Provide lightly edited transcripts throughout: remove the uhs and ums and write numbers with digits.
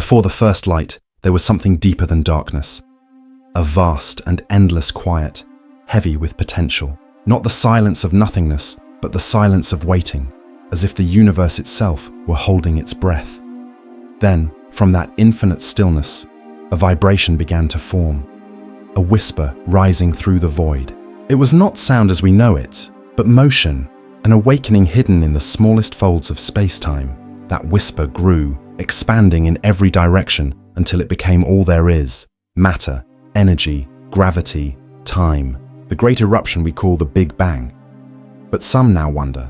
Before the first light, there was something deeper than darkness. A vast and endless quiet, heavy with potential. Not the silence of nothingness, but the silence of waiting, as if the universe itself were holding its breath. Then, from that infinite stillness, a vibration began to form, a whisper rising through the void. It was not sound as we know it, but motion, an awakening hidden in the smallest folds of space-time. That whisper grew, expanding in every direction until it became all there is: matter, energy, gravity, time, the great eruption we call the Big Bang. But some now wonder,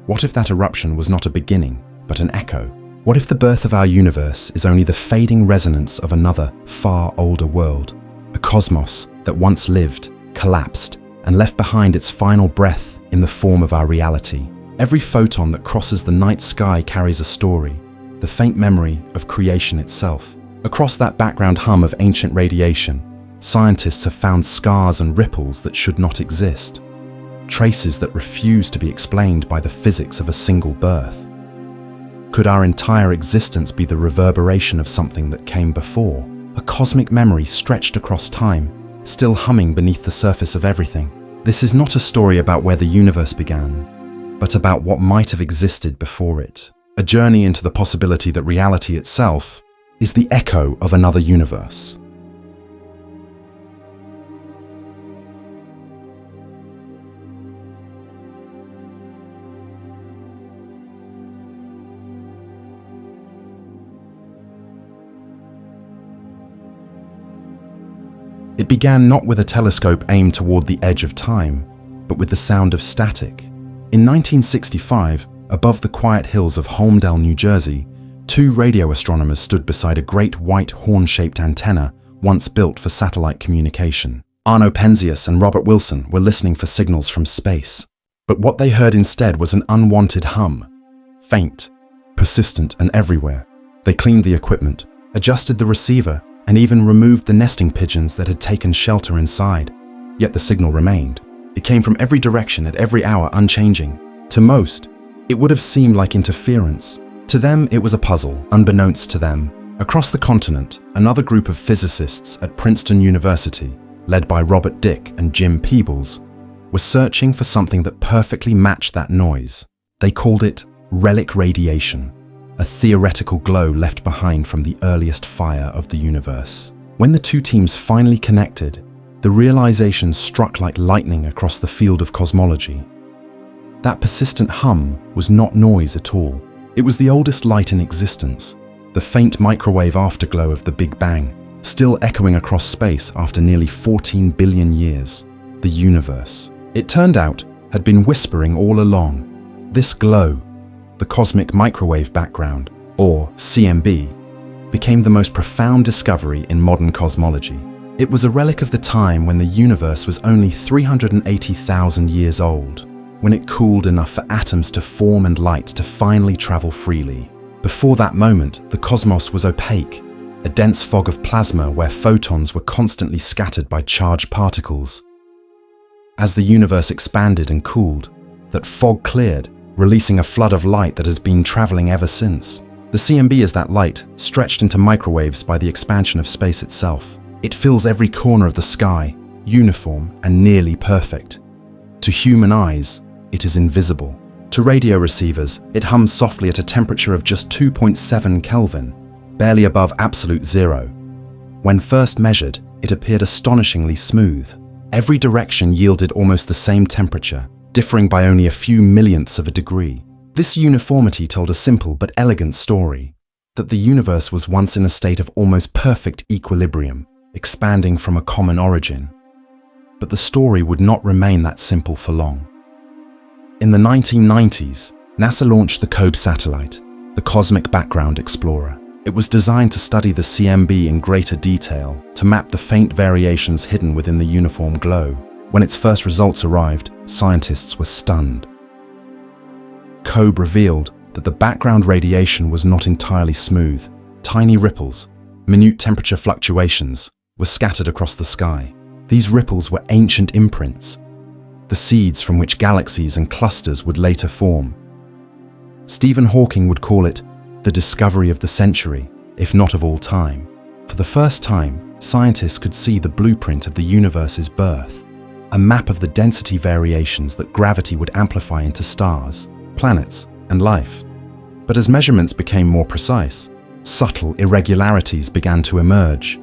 what if that eruption was not a beginning, but an echo? What if the birth of our universe is only the fading resonance of another, far older world? A cosmos that once lived, collapsed, and left behind its final breath in the form of our reality. Every photon that crosses the night sky carries a story, the faint memory of creation itself. Across that background hum of ancient radiation, scientists have found scars and ripples that should not exist, traces that refuse to be explained by the physics of a single birth. Could our entire existence be the reverberation of something that came before? A cosmic memory stretched across time, still humming beneath the surface of everything. This is not a story about where the universe began, but about what might have existed before it. A journey into the possibility that reality itself is the echo of another universe. It began not with a telescope aimed toward the edge of time, but with the sound of static. In 1965, above the quiet hills of Holmdel, New Jersey, two radio astronomers stood beside a great white horn-shaped antenna once built for satellite communication. Arno Penzias and Robert Wilson were listening for signals from space, but what they heard instead was an unwanted hum, faint, persistent, and everywhere. They cleaned the equipment, adjusted the receiver, and even removed the nesting pigeons that had taken shelter inside. Yet the signal remained. It came from every direction at every hour, unchanging. To most, it would have seemed like interference. To them, it was a puzzle, unbeknownst to them. Across the continent, another group of physicists at Princeton University, led by Robert Dick and Jim Peebles, were searching for something that perfectly matched that noise. They called it relic radiation, a theoretical glow left behind from the earliest fire of the universe. When the two teams finally connected, the realization struck like lightning across the field of cosmology. That persistent hum was not noise at all. It was the oldest light in existence, the faint microwave afterglow of the Big Bang, still echoing across space after nearly 14 billion years. The universe, it turned out, had been whispering all along. This glow, the cosmic microwave background, or CMB, became the most profound discovery in modern cosmology. It was a relic of the time when the universe was only 380,000 years old, when it cooled enough for atoms to form and light to finally travel freely. Before that moment, the cosmos was opaque, a dense fog of plasma where photons were constantly scattered by charged particles. As the universe expanded and cooled, that fog cleared, releasing a flood of light that has been traveling ever since. The CMB is that light, stretched into microwaves by the expansion of space itself. It fills every corner of the sky, uniform and nearly perfect. To human eyes, it is invisible. To radio receivers, it hums softly at a temperature of just 2.7 Kelvin, barely above absolute zero. When first measured, it appeared astonishingly smooth. Every direction yielded almost the same temperature, differing by only a few millionths of a degree. This uniformity told a simple but elegant story, that the universe was once in a state of almost perfect equilibrium, expanding from a common origin. But the story would not remain that simple for long. In the 1990s, NASA launched the COBE satellite, the Cosmic Background Explorer. It was designed to study the CMB in greater detail, to map the faint variations hidden within the uniform glow. When its first results arrived, scientists were stunned. COBE revealed that the background radiation was not entirely smooth. Tiny ripples, minute temperature fluctuations, were scattered across the sky. These ripples were ancient imprints, the seeds from which galaxies and clusters would later form. Stephen Hawking would call it the discovery of the century. if not of all time. For the first time, scientists could see the blueprint of the universe's birth, a map of the density variations that gravity would amplify into stars, planets, and life. But as measurements became more precise, subtle irregularities began to emerge.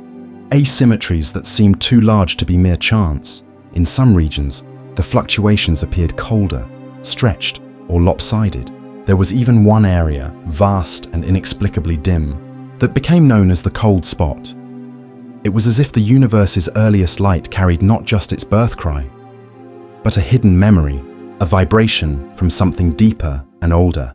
Asymmetries that seemed too large to be mere chance. In some regions, the fluctuations appeared colder, stretched, or lopsided. There was even one area, vast and inexplicably dim, that became known as the cold spot. It was as if the universe's earliest light carried not just its birth cry, but a hidden memory, a vibration from something deeper and older.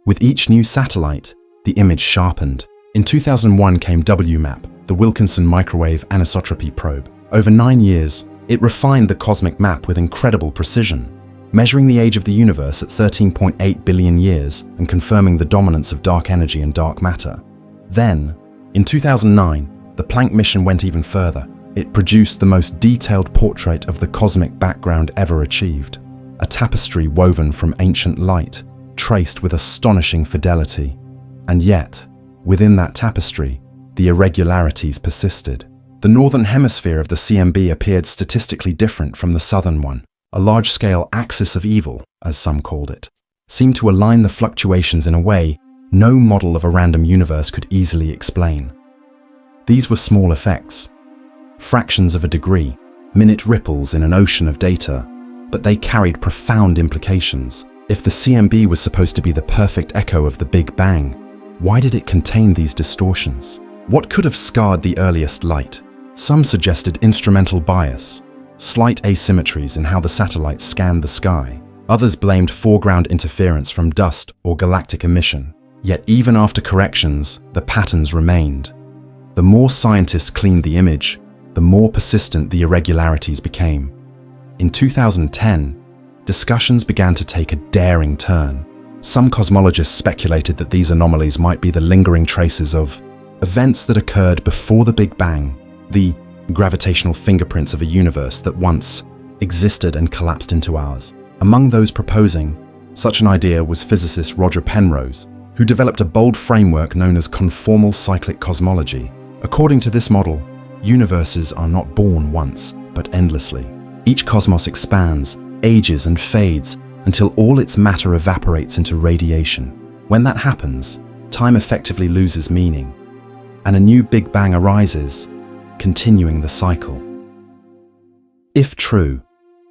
With each new satellite, the image sharpened. In 2001 came WMAP, the Wilkinson Microwave Anisotropy Probe. Over 9 years, it refined the cosmic map with incredible precision, measuring the age of the universe at 13.8 billion years and confirming the dominance of dark energy and dark matter. Then, in 2009, the Planck mission went even further. It produced the most detailed portrait of the cosmic background ever achieved, a tapestry woven from ancient light, traced with astonishing fidelity. And yet, within that tapestry, the irregularities persisted. The northern hemisphere of the CMB appeared statistically different from the southern one. A large-scale axis of evil, as some called it, seemed to align the fluctuations in a way no model of a random universe could easily explain. These were small effects, fractions of a degree, minute ripples in an ocean of data, but they carried profound implications. If the CMB was supposed to be the perfect echo of the Big Bang, why did it contain these distortions? What could have scarred the earliest light? Some suggested instrumental bias, slight asymmetries in how the satellites scanned the sky. Others blamed foreground interference from dust or galactic emission. Yet even after corrections, the patterns remained. The more scientists cleaned the image, the more persistent the irregularities became. In 2010, discussions began to take a daring turn. Some cosmologists speculated that these anomalies might be the lingering traces of events that occurred before the Big Bang, the gravitational fingerprints of a universe that once existed and collapsed into ours. Among those proposing such an idea was physicist Roger Penrose, who developed a bold framework known as conformal cyclic cosmology. According to this model, universes are not born once, but endlessly. Each cosmos expands, ages and fades until all its matter evaporates into radiation. When that happens, time effectively loses meaning, and a new Big Bang arises, continuing the cycle. If true,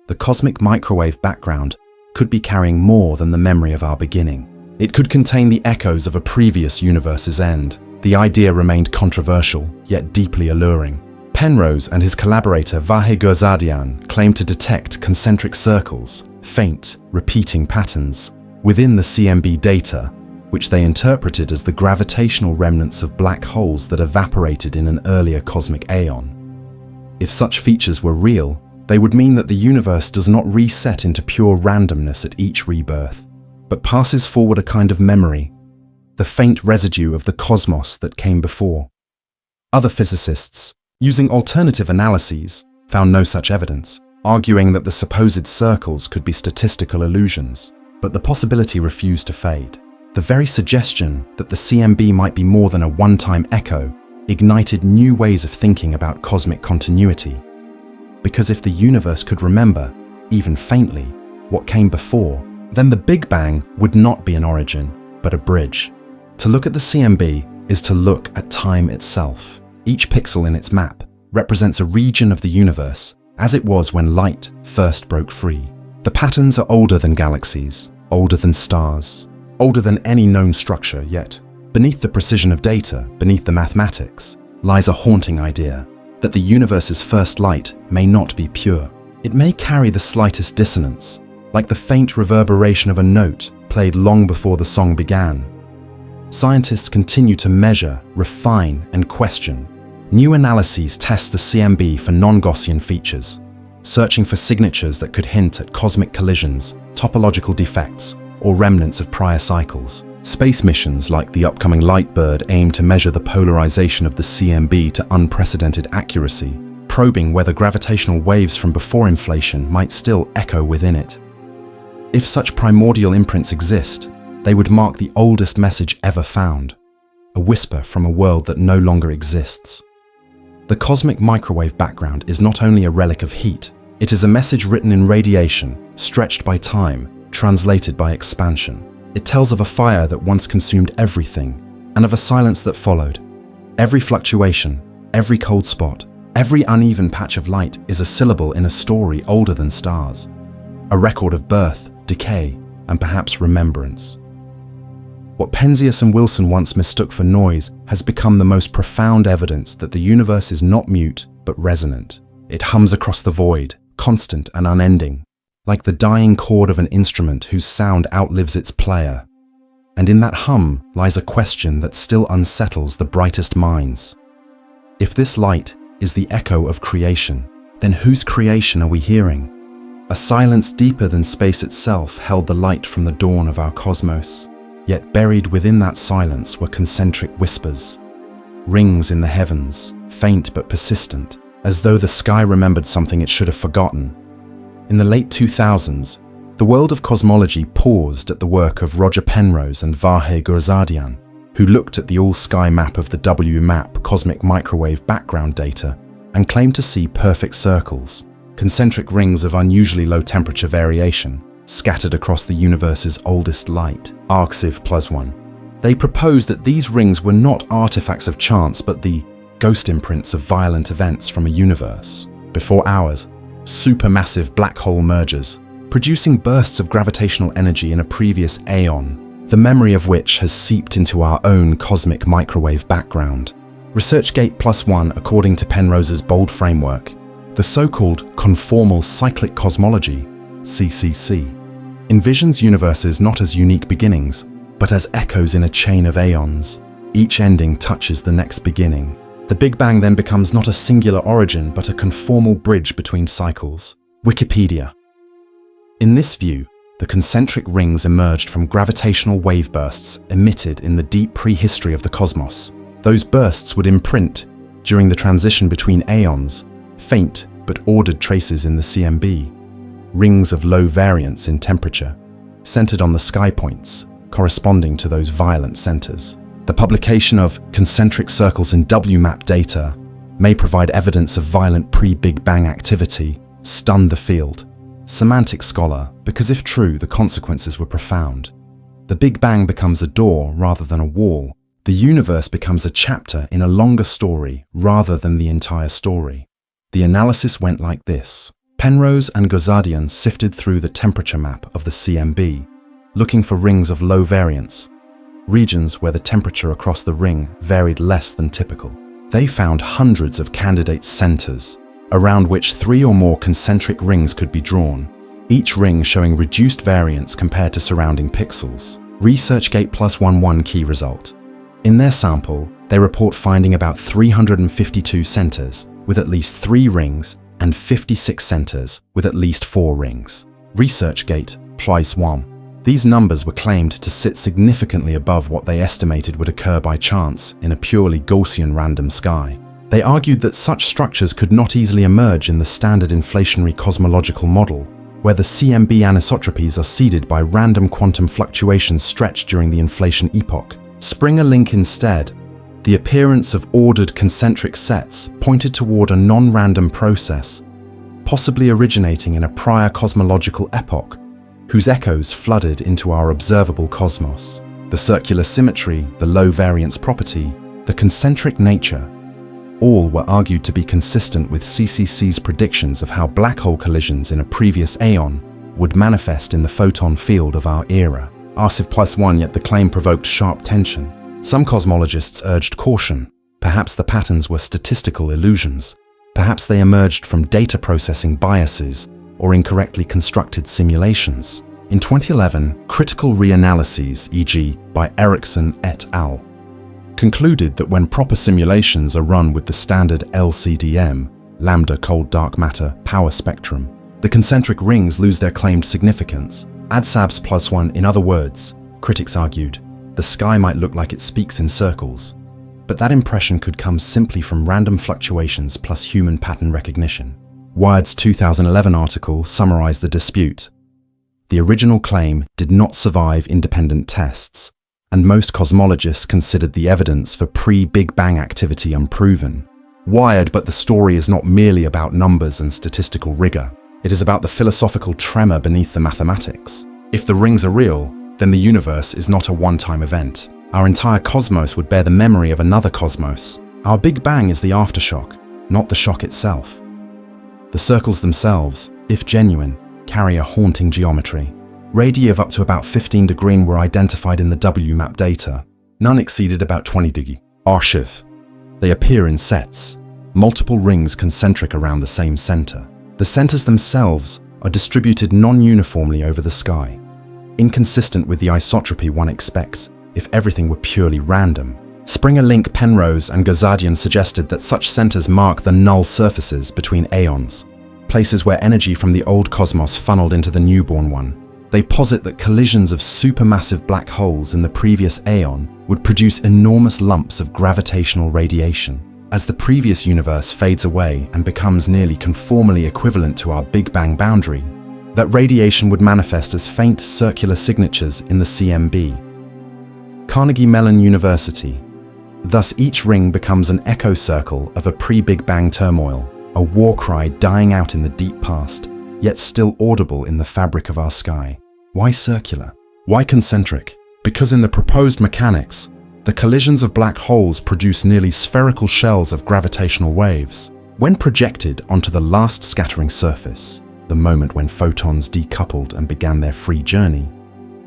the cosmic microwave background could be carrying more than the memory of our beginning. It could contain the echoes of a previous universe's end. The idea remained controversial, yet deeply alluring. Penrose and his collaborator Vahe Gurzadian claimed to detect concentric circles, faint, repeating patterns, within the CMB data, which they interpreted as the gravitational remnants of black holes that evaporated in an earlier cosmic aeon. If such features were real, they would mean that the universe does not reset into pure randomness at each rebirth, but passes forward a kind of memory, the faint residue of the cosmos that came before. Other physicists, using alternative analyses, found no such evidence, arguing that the supposed circles could be statistical illusions, but the possibility refused to fade. The very suggestion that the CMB might be more than a one-time echo ignited new ways of thinking about cosmic continuity. Because if the universe could remember, even faintly, what came before, then the Big Bang would not be an origin, but a bridge. To look at the CMB is to look at time itself. Each pixel in its map represents a region of the universe as it was when light first broke free. The patterns are older than galaxies, older than stars, older than any known structure, yet beneath the precision of data, beneath the mathematics, lies a haunting idea that the universe's first light may not be pure. It may carry the slightest dissonance, like the faint reverberation of a note played long before the song began. Scientists continue to measure, refine, and question. New analyses test the CMB for non-Gaussian features, searching for signatures that could hint at cosmic collisions, topological defects, or remnants of prior cycles. Space missions like the upcoming Lightbird aim to measure the polarization of the CMB to unprecedented accuracy, probing whether gravitational waves from before inflation might still echo within it. If such primordial imprints exist, they would mark the oldest message ever found, a whisper from a world that no longer exists. The cosmic microwave background is not only a relic of heat, it is a message written in radiation, stretched by time, translated by expansion. It tells of a fire that once consumed everything, and of a silence that followed. Every fluctuation, every cold spot, every uneven patch of light is a syllable in a story older than stars, a record of birth, decay, and perhaps remembrance. What Penzias and Wilson once mistook for noise has become the most profound evidence that the universe is not mute, but resonant. It hums across the void, constant and unending, like the dying chord of an instrument whose sound outlives its player. And in that hum lies a question that still unsettles the brightest minds. If this light is the echo of creation, then whose creation are we hearing? A silence deeper than space itself held the light from the dawn of our cosmos. Yet buried within that silence were concentric whispers, rings in the heavens, faint but persistent, as though the sky remembered something it should have forgotten. In the late 2000s, the world of cosmology paused at the work of Roger Penrose and Vahe Gurzadian, who looked at the all-sky map of the WMAP cosmic microwave background data and claimed to see perfect circles, concentric rings of unusually low temperature variation, scattered across the universe's oldest light, Arcsiv +1. They proposed that these rings were not artifacts of chance, but the ghost imprints of violent events from a universe. Before ours, supermassive black hole mergers, producing bursts of gravitational energy in a previous aeon, the memory of which has seeped into our own cosmic microwave background. ResearchGate +1, according to Penrose's bold framework, the so-called conformal cyclic cosmology, CCC, envisions universes not as unique beginnings, but as echoes in a chain of aeons. Each ending touches the next beginning. The Big Bang then becomes not a singular origin, but a conformal bridge between cycles. Wikipedia. In this view, the concentric rings emerged from gravitational wave bursts emitted in the deep prehistory of the cosmos. Those bursts would imprint, during the transition between aeons, faint but ordered traces in the CMB, rings of low variance in temperature, centered on the sky points, corresponding to those violent centers. The publication of concentric circles in WMAP data may provide evidence of violent pre-Big Bang activity, stunned the field. Semantic scholar, because if true, the consequences were profound. The Big Bang becomes a door rather than a wall. The universe becomes a chapter in a longer story rather than the entire story. The analysis went like this. Penrose and Gurzadian sifted through the temperature map of the CMB, looking for rings of low variance, regions where the temperature across the ring varied less than typical. They found hundreds of candidate centers, around which 3 or more concentric rings could be drawn, each ring showing reduced variance compared to surrounding pixels. ResearchGate +1 key result. In their sample, they report finding about 352 centers with at least 3 rings and 56 centers with at least 4 rings. ResearchGate +1. These numbers were claimed to sit significantly above what they estimated would occur by chance in a purely Gaussian random sky. They argued that such structures could not easily emerge in the standard inflationary cosmological model, where the CMB anisotropies are seeded by random quantum fluctuations stretched during the inflation epoch. Springer link instead. The appearance of ordered concentric sets pointed toward a non-random process, possibly originating in a prior cosmological epoch, whose echoes flooded into our observable cosmos. The circular symmetry, the low variance property, the concentric nature, all were argued to be consistent with CCC's predictions of how black hole collisions in a previous aeon would manifest in the photon field of our era. Arcsiv +1, yet the claim provoked sharp tension. Some cosmologists urged caution. Perhaps the patterns were statistical illusions. Perhaps they emerged from data processing biases or incorrectly constructed simulations. In 2011, critical reanalyses, e.g. by Erickson et al., concluded that when proper simulations are run with the standard LCDM, lambda cold dark matter power spectrum, the concentric rings lose their claimed significance. ADSABS +1, in other words, critics argued, the sky might look like it speaks in circles, but that impression could come simply from random fluctuations plus human pattern recognition. Wired's 2011 article summarized the dispute. The original claim did not survive independent tests, and most cosmologists considered the evidence for pre-Big Bang activity unproven. Wired, but the story is not merely about numbers and statistical rigor. It is about the philosophical tremor beneath the mathematics. If the rings are real, then the universe is not a one-time event. Our entire cosmos would bear the memory of another cosmos. Our Big Bang is the aftershock, not the shock itself. The circles themselves, if genuine, carry a haunting geometry. Radii of up to about 15 degrees were identified in the WMAP data. None exceeded about 20 degrees. Archive. They appear in sets, multiple rings concentric around the same center. The centers themselves are distributed non-uniformly over the sky, inconsistent with the isotropy one expects if everything were purely random. Springer-Link, Penrose, and Ghazadian suggested that such centers mark the null surfaces between aeons, places where energy from the old cosmos funneled into the newborn one. They posit that collisions of supermassive black holes in the previous aeon would produce enormous lumps of gravitational radiation. As the previous universe fades away and becomes nearly conformally equivalent to our Big Bang boundary, that radiation would manifest as faint circular signatures in the CMB. Carnegie Mellon University. Thus each ring becomes an echo circle of a pre-Big Bang turmoil, a war cry dying out in the deep past, yet still audible in the fabric of our sky. Why circular? Why concentric? Because in the proposed mechanics, the collisions of black holes produce nearly spherical shells of gravitational waves. When projected onto the last scattering surface, the moment when photons decoupled and began their free journey,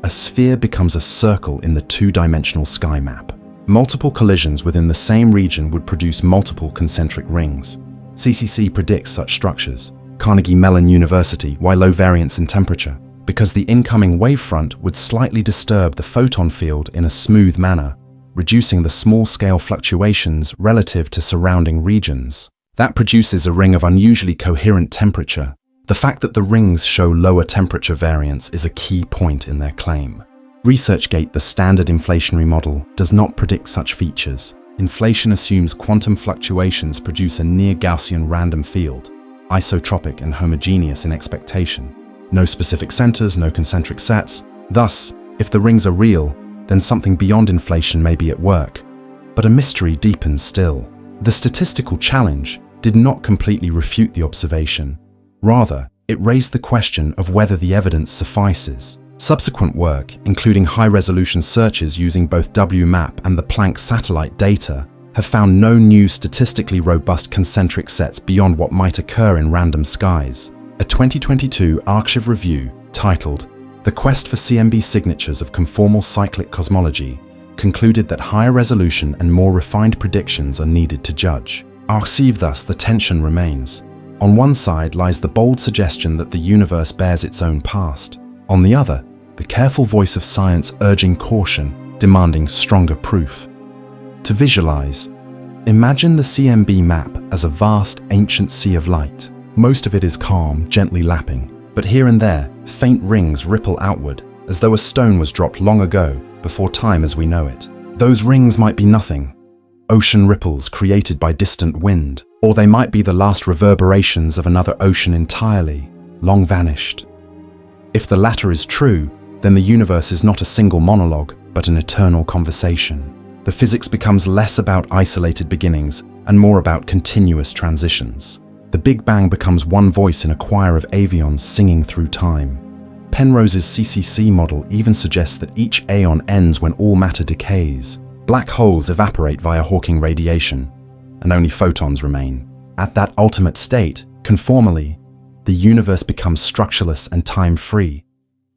a sphere becomes a circle in the two-dimensional sky map. Multiple collisions within the same region would produce multiple concentric rings. CCC predicts such structures. Carnegie Mellon University. Why low variance in temperature? Because the incoming wavefront would slightly disturb the photon field in a smooth manner, reducing the small-scale fluctuations relative to surrounding regions. That produces a ring of unusually coherent temperature. The fact that the rings show lower temperature variance is a key point in their claim. ResearchGate, the standard inflationary model, does not predict such features. Inflation assumes quantum fluctuations produce a near-Gaussian random field, isotropic and homogeneous in expectation. No specific centers, no concentric sets. Thus, if the rings are real, then something beyond inflation may be at work. But a mystery deepens still. The statistical challenge did not completely refute the observation. Rather, it raised the question of whether the evidence suffices. Subsequent work, including high-resolution searches using both WMAP and the Planck satellite data, have found no new statistically robust concentric sets beyond what might occur in random skies. A 2022 Archive review titled "The Quest for CMB Signatures of Conformal Cyclic Cosmology" concluded that higher resolution and more refined predictions are needed to judge. Archive, thus, the tension remains. On one side lies the bold suggestion that the universe bears its own past. On the other, the careful voice of science urging caution, demanding stronger proof. To visualize, imagine the CMB map as a vast, ancient sea of light. Most of it is calm, gently lapping, but here and there, faint rings ripple outward, as though a stone was dropped long ago, before time as we know it. Those rings might be nothing, ocean ripples created by distant wind, or they might be the last reverberations of another ocean entirely, long vanished. If the latter is true, then the universe is not a single monologue, but an eternal conversation. The physics becomes less about isolated beginnings and more about continuous transitions. The Big Bang becomes one voice in a choir of avions singing through time. Penrose's CCC model even suggests that each aeon ends when all matter decays. Black holes evaporate via Hawking radiation, and only photons remain. At that ultimate state, conformally, the universe becomes structureless and time-free,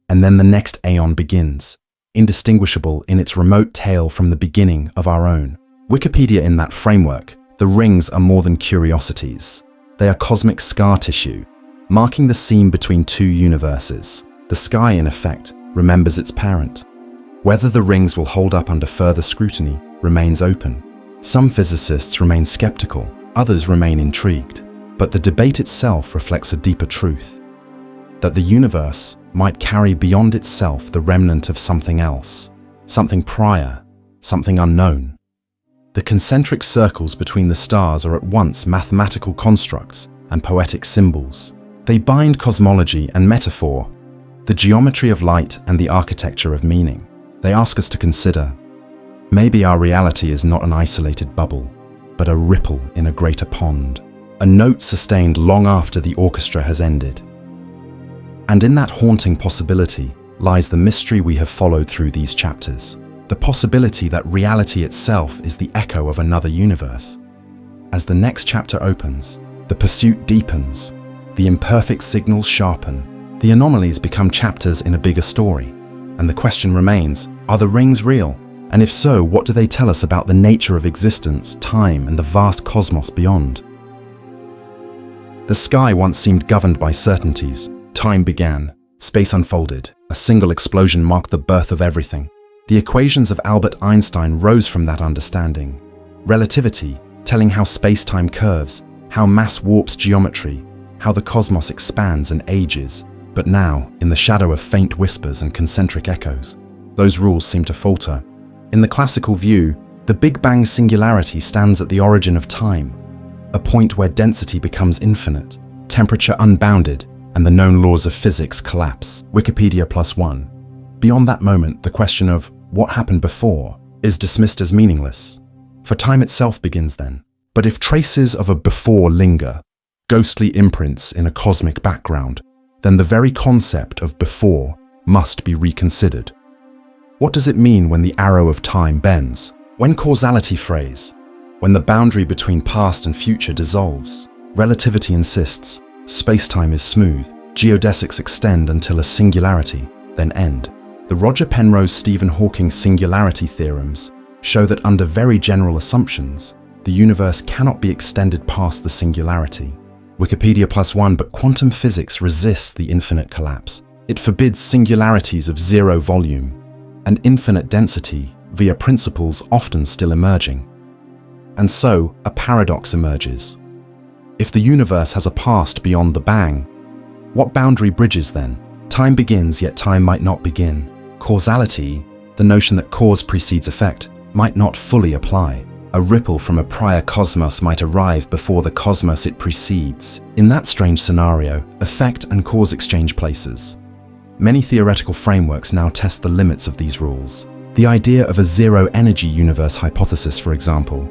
and then the next aeon begins, indistinguishable in its remote tail from the beginning of our own. Wikipedia. In that framework, the rings are more than curiosities. They are cosmic scar tissue, marking the seam between two universes. The sky, in effect, remembers its parent. Whether the rings will hold up under further scrutiny remains open. Some physicists remain skeptical, others remain intrigued. But the debate itself reflects a deeper truth, that the universe might carry beyond itself the remnant of something else, something prior, something unknown. The concentric circles between the stars are at once mathematical constructs and poetic symbols. They bind cosmology and metaphor, the geometry of light and the architecture of meaning. They ask us to consider, Maybe our reality is not an isolated bubble, but a ripple in a greater pond, a note sustained long after the orchestra has ended. And in that haunting possibility lies the mystery we have followed through these chapters, the possibility that reality itself is the echo of another universe. As the next chapter opens, the pursuit deepens, the imperfect signals sharpen, the anomalies become chapters in a bigger story, and the question remains, are the rings real? And if so, what do they tell us about the nature of existence, time, and the vast cosmos beyond? The sky once seemed governed by certainties. Time began, space unfolded, a single explosion marked the birth of everything. The equations of Albert Einstein rose from that understanding. Relativity, telling how space-time curves, how mass warps geometry, how the cosmos expands and ages. But now, in the shadow of faint whispers and concentric echoes, those rules seem to falter. In the classical view, the Big Bang singularity stands at the origin of time, a point where density becomes infinite, temperature unbounded, and the known laws of physics collapse. Wikipedia +1. Beyond that moment, the question of what happened before is dismissed as meaningless, for time itself begins then. But if traces of a before linger, ghostly imprints in a cosmic background, then the very concept of before must be reconsidered. What does it mean when the arrow of time bends? When causality frays? When the boundary between past and future dissolves? Relativity insists, space-time is smooth, geodesics extend until a singularity, then end. The Roger Penrose-Stephen Hawking singularity theorems show that under very general assumptions, the universe cannot be extended past the singularity. Wikipedia +1, but quantum physics resists the infinite collapse. It forbids singularities of zero volume and infinite density via principles often still emerging. And so, a paradox emerges. If the universe has a past beyond the bang, what boundary bridges then? Time begins, yet time might not begin. Causality, the notion that cause precedes effect, might not fully apply. A ripple from a prior cosmos might arrive before the cosmos it precedes. In that strange scenario, effect and cause exchange places. Many theoretical frameworks now test the limits of these rules. The idea of a zero-energy universe hypothesis, for example,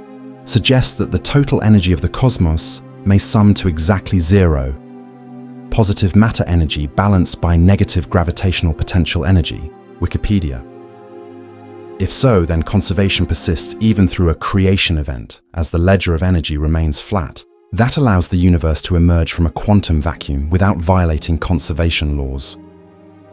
suggests that the total energy of the cosmos may sum to exactly zero. Positive matter energy balanced by negative gravitational potential energy. Wikipedia. If so, then conservation persists even through a creation event, as the ledger of energy remains flat. That allows the universe to emerge from a quantum vacuum without violating conservation laws.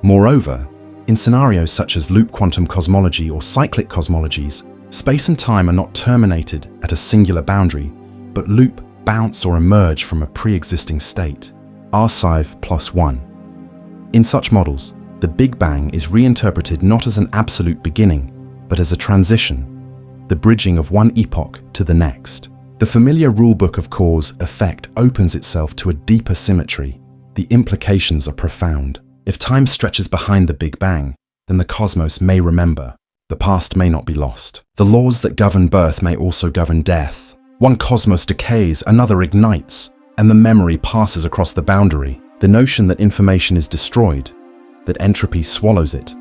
Moreover, in scenarios such as loop quantum cosmology or cyclic cosmologies, space and time are not terminated at a singular boundary, but loop, bounce, or emerge from a pre-existing state. Archive +1. In such models, the Big Bang is reinterpreted not as an absolute beginning, but as a transition, the bridging of one epoch to the next. The familiar rulebook of cause-effect opens itself to a deeper symmetry. The implications are profound. If time stretches behind the Big Bang, then the cosmos may remember. The past may not be lost. The laws that govern birth may also govern death. One cosmos decays, another ignites, and the memory passes across the boundary. The notion that information is destroyed, that entropy swallows it,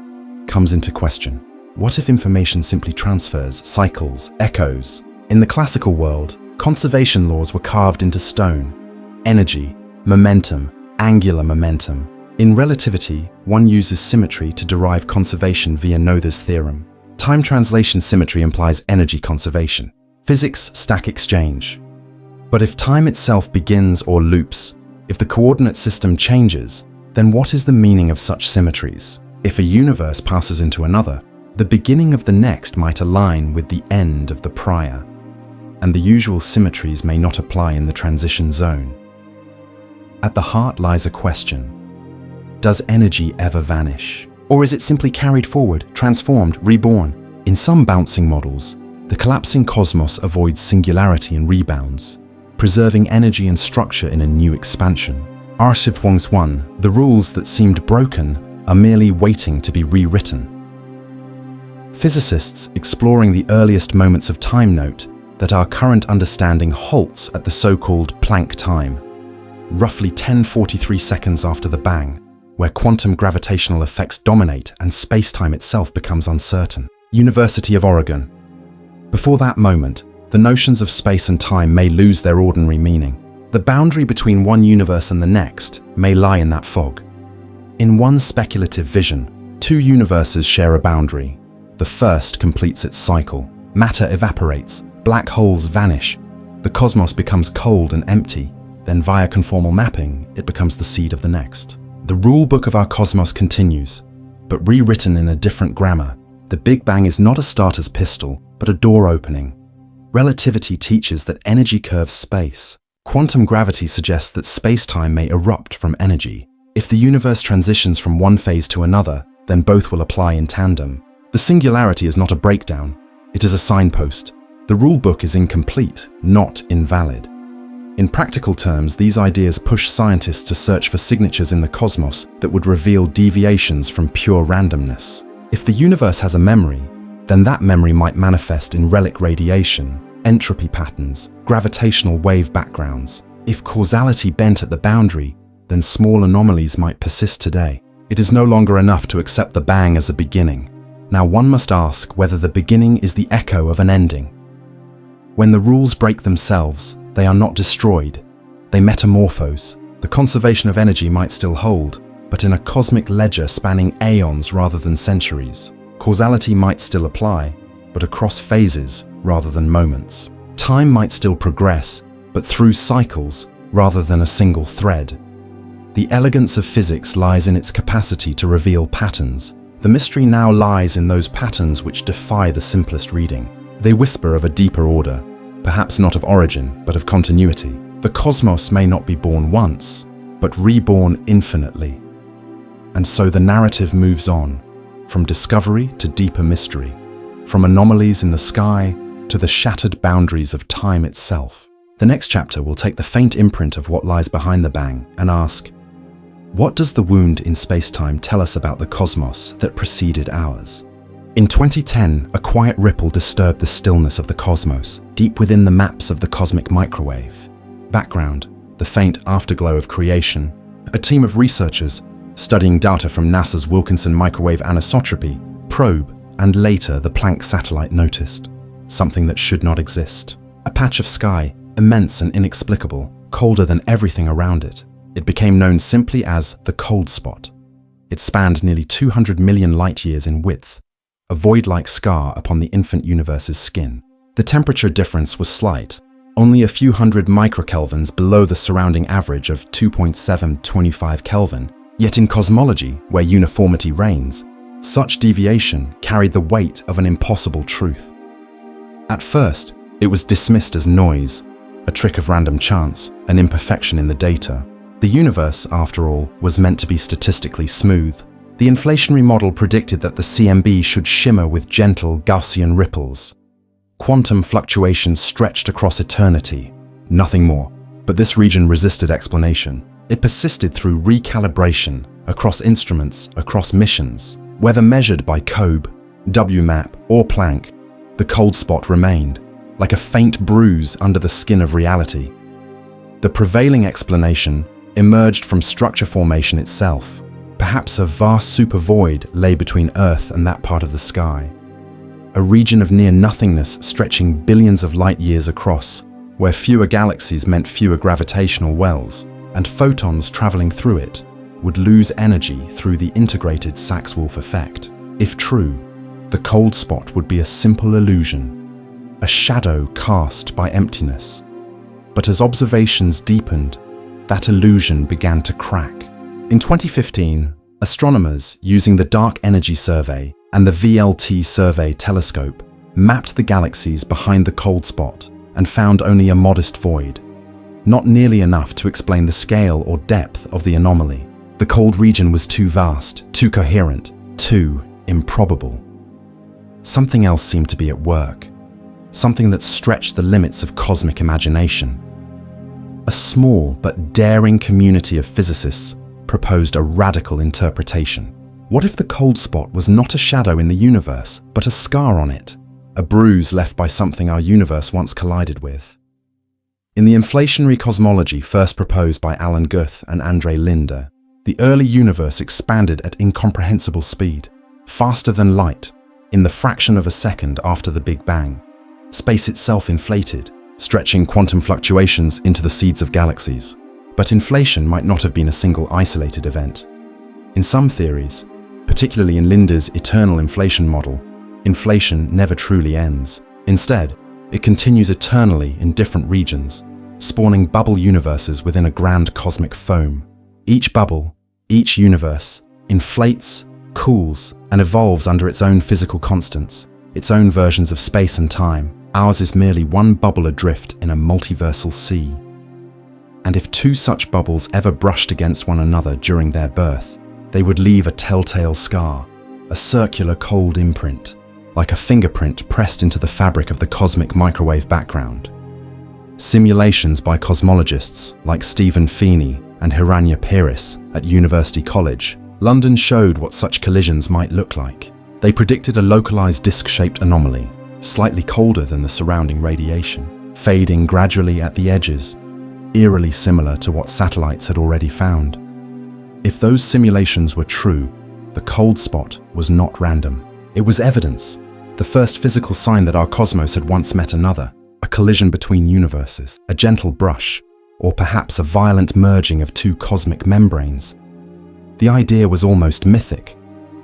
comes into question. What if information simply transfers, cycles, echoes? In the classical world, conservation laws were carved into stone. Energy, momentum, angular momentum. In relativity, one uses symmetry to derive conservation via Noether's theorem. Time translation symmetry implies energy conservation. Physics stack exchange. But if time itself begins or loops, if the coordinate system changes, then what is the meaning of such symmetries? If a universe passes into another, the beginning of the next might align with the end of the prior, and the usual symmetries may not apply in the transition zone. At the heart lies a question. Does energy ever vanish? Or is it simply carried forward, transformed, reborn? In some bouncing models, the collapsing cosmos avoids singularity and rebounds, preserving energy and structure in a new expansion. Archive +1, the rules that seemed broken are merely waiting to be rewritten. Physicists exploring the earliest moments of time note that our current understanding halts at the so-called Planck time, roughly 1043 seconds after the bang, where quantum gravitational effects dominate and space-time itself becomes uncertain. University of Oregon. Before that moment, the notions of space and time may lose their ordinary meaning. The boundary between one universe and the next may lie in that fog. In one speculative vision, two universes share a boundary. The first completes its cycle. Matter evaporates, black holes vanish, the cosmos becomes cold and empty. Then via conformal mapping, it becomes the seed of the next. The rule book of our cosmos continues, but rewritten in a different grammar. The Big Bang is not a starter's pistol, but a door opening. Relativity teaches that energy curves space. Quantum gravity suggests that space-time may erupt from energy. If the universe transitions from one phase to another, then both will apply in tandem. The singularity is not a breakdown, it is a signpost. The rule book is incomplete, not invalid. In practical terms, these ideas push scientists to search for signatures in the cosmos that would reveal deviations from pure randomness. If the universe has a memory, then that memory might manifest in relic radiation, entropy patterns, gravitational wave backgrounds. If causality bent at the boundary, then small anomalies might persist today. It is no longer enough to accept the bang as a beginning. Now one must ask whether the beginning is the echo of an ending. When the rules break themselves, they are not destroyed, they metamorphose. The conservation of energy might still hold, but in a cosmic ledger spanning aeons rather than centuries. Causality might still apply, but across phases rather than moments. Time might still progress, but through cycles rather than a single thread. The elegance of physics lies in its capacity to reveal patterns. The mystery now lies in those patterns which defy the simplest reading. They whisper of a deeper order, perhaps not of origin, but of continuity. The cosmos may not be born once, but reborn infinitely. And so the narrative moves on, from discovery to deeper mystery, from anomalies in the sky to the shattered boundaries of time itself. The next chapter will take the faint imprint of what lies behind the bang and ask, what does the wound in space-time tell us about the cosmos that preceded ours? In 2010, a quiet ripple disturbed the stillness of the cosmos, deep within the maps of the cosmic microwave. Background, the faint afterglow of creation. A team of researchers studying data from NASA's Wilkinson Microwave Anisotropy probe, and later the Planck satellite noticed something that should not exist. A patch of sky, immense and inexplicable, colder than everything around it. It became known simply as the cold spot. It spanned nearly 200 million light-years in width, a void-like scar upon the infant universe's skin. The temperature difference was slight, only a few hundred microkelvins below the surrounding average of 2.725 Kelvin, yet in cosmology, where uniformity reigns, such deviation carried the weight of an impossible truth. At first, it was dismissed as noise, a trick of random chance, an imperfection in the data. The universe, after all, was meant to be statistically smooth. The inflationary model predicted that the CMB should shimmer with gentle Gaussian ripples. Quantum fluctuations stretched across eternity. Nothing more. But this region resisted explanation. It persisted through recalibration, across instruments, across missions. Whether measured by COBE, WMAP, or Planck, the cold spot remained, like a faint bruise under the skin of reality. The prevailing explanation emerged from structure formation itself. Perhaps a vast supervoid lay between Earth and that part of the sky. A region of near-nothingness stretching billions of light-years across, where fewer galaxies meant fewer gravitational wells, and photons traveling through it would lose energy through the integrated Sachs-Wolf effect. If true, the cold spot would be a simple illusion, a shadow cast by emptiness. But as observations deepened, that illusion began to crack. In 2015, astronomers using the Dark Energy Survey and the VLT Survey telescope mapped the galaxies behind the cold spot and found only a modest void, not nearly enough to explain the scale or depth of the anomaly. The cold region was too vast, too coherent, too improbable. Something else seemed to be at work, something that stretched the limits of cosmic imagination. A small but daring community of physicists proposed a radical interpretation. What if the cold spot was not a shadow in the universe, but a scar on it, a bruise left by something our universe once collided with? In the inflationary cosmology first proposed by Alan Guth and Andre Linde, the early universe expanded at incomprehensible speed, faster than light, in the fraction of a second after the Big Bang. Space itself inflated, stretching quantum fluctuations into the seeds of galaxies. But inflation might not have been a single isolated event. In some theories, particularly in Linde's eternal inflation model, inflation never truly ends. Instead, it continues eternally in different regions, spawning bubble universes within a grand cosmic foam. Each bubble, each universe, inflates, cools, and evolves under its own physical constants, its own versions of space and time. Ours is merely one bubble adrift in a multiversal sea. And if two such bubbles ever brushed against one another during their birth, they would leave a telltale scar, a circular cold imprint, like a fingerprint pressed into the fabric of the cosmic microwave background. Simulations by cosmologists like Stephen Feeney and Hiranya Piris at University College London showed what such collisions might look like. They predicted a localized disc-shaped anomaly, slightly colder than the surrounding radiation, fading gradually at the edges, eerily similar to what satellites had already found. If those simulations were true, the cold spot was not random. It was evidence, the first physical sign that our cosmos had once met another, a collision between universes, a gentle brush, or perhaps a violent merging of two cosmic membranes. The idea was almost mythic,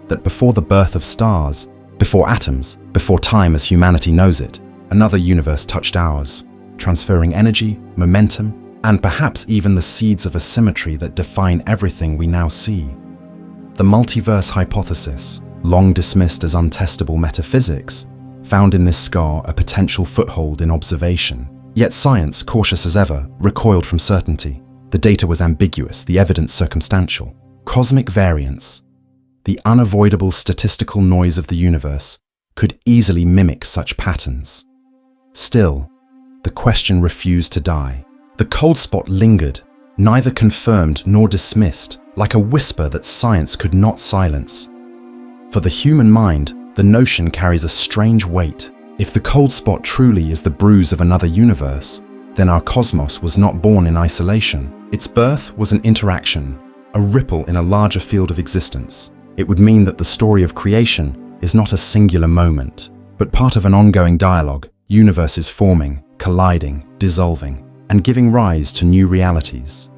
that before the birth of stars, before atoms, before time as humanity knows it, another universe touched ours, transferring energy, momentum, and perhaps even the seeds of a symmetry that define everything we now see. The multiverse hypothesis, long dismissed as untestable metaphysics, found in this scar a potential foothold in observation. Yet science, cautious as ever, recoiled from certainty. The data was ambiguous, the evidence circumstantial. Cosmic variance, the unavoidable statistical noise of the universe, could easily mimic such patterns. Still, the question refused to die. The cold spot lingered, neither confirmed nor dismissed, like a whisper that science could not silence. For the human mind, the notion carries a strange weight. If the cold spot truly is the bruise of another universe, then our cosmos was not born in isolation. Its birth was an interaction, a ripple in a larger field of existence. It would mean that the story of creation is not a singular moment, but part of an ongoing dialogue, universes forming, colliding, dissolving, and giving rise to new realities.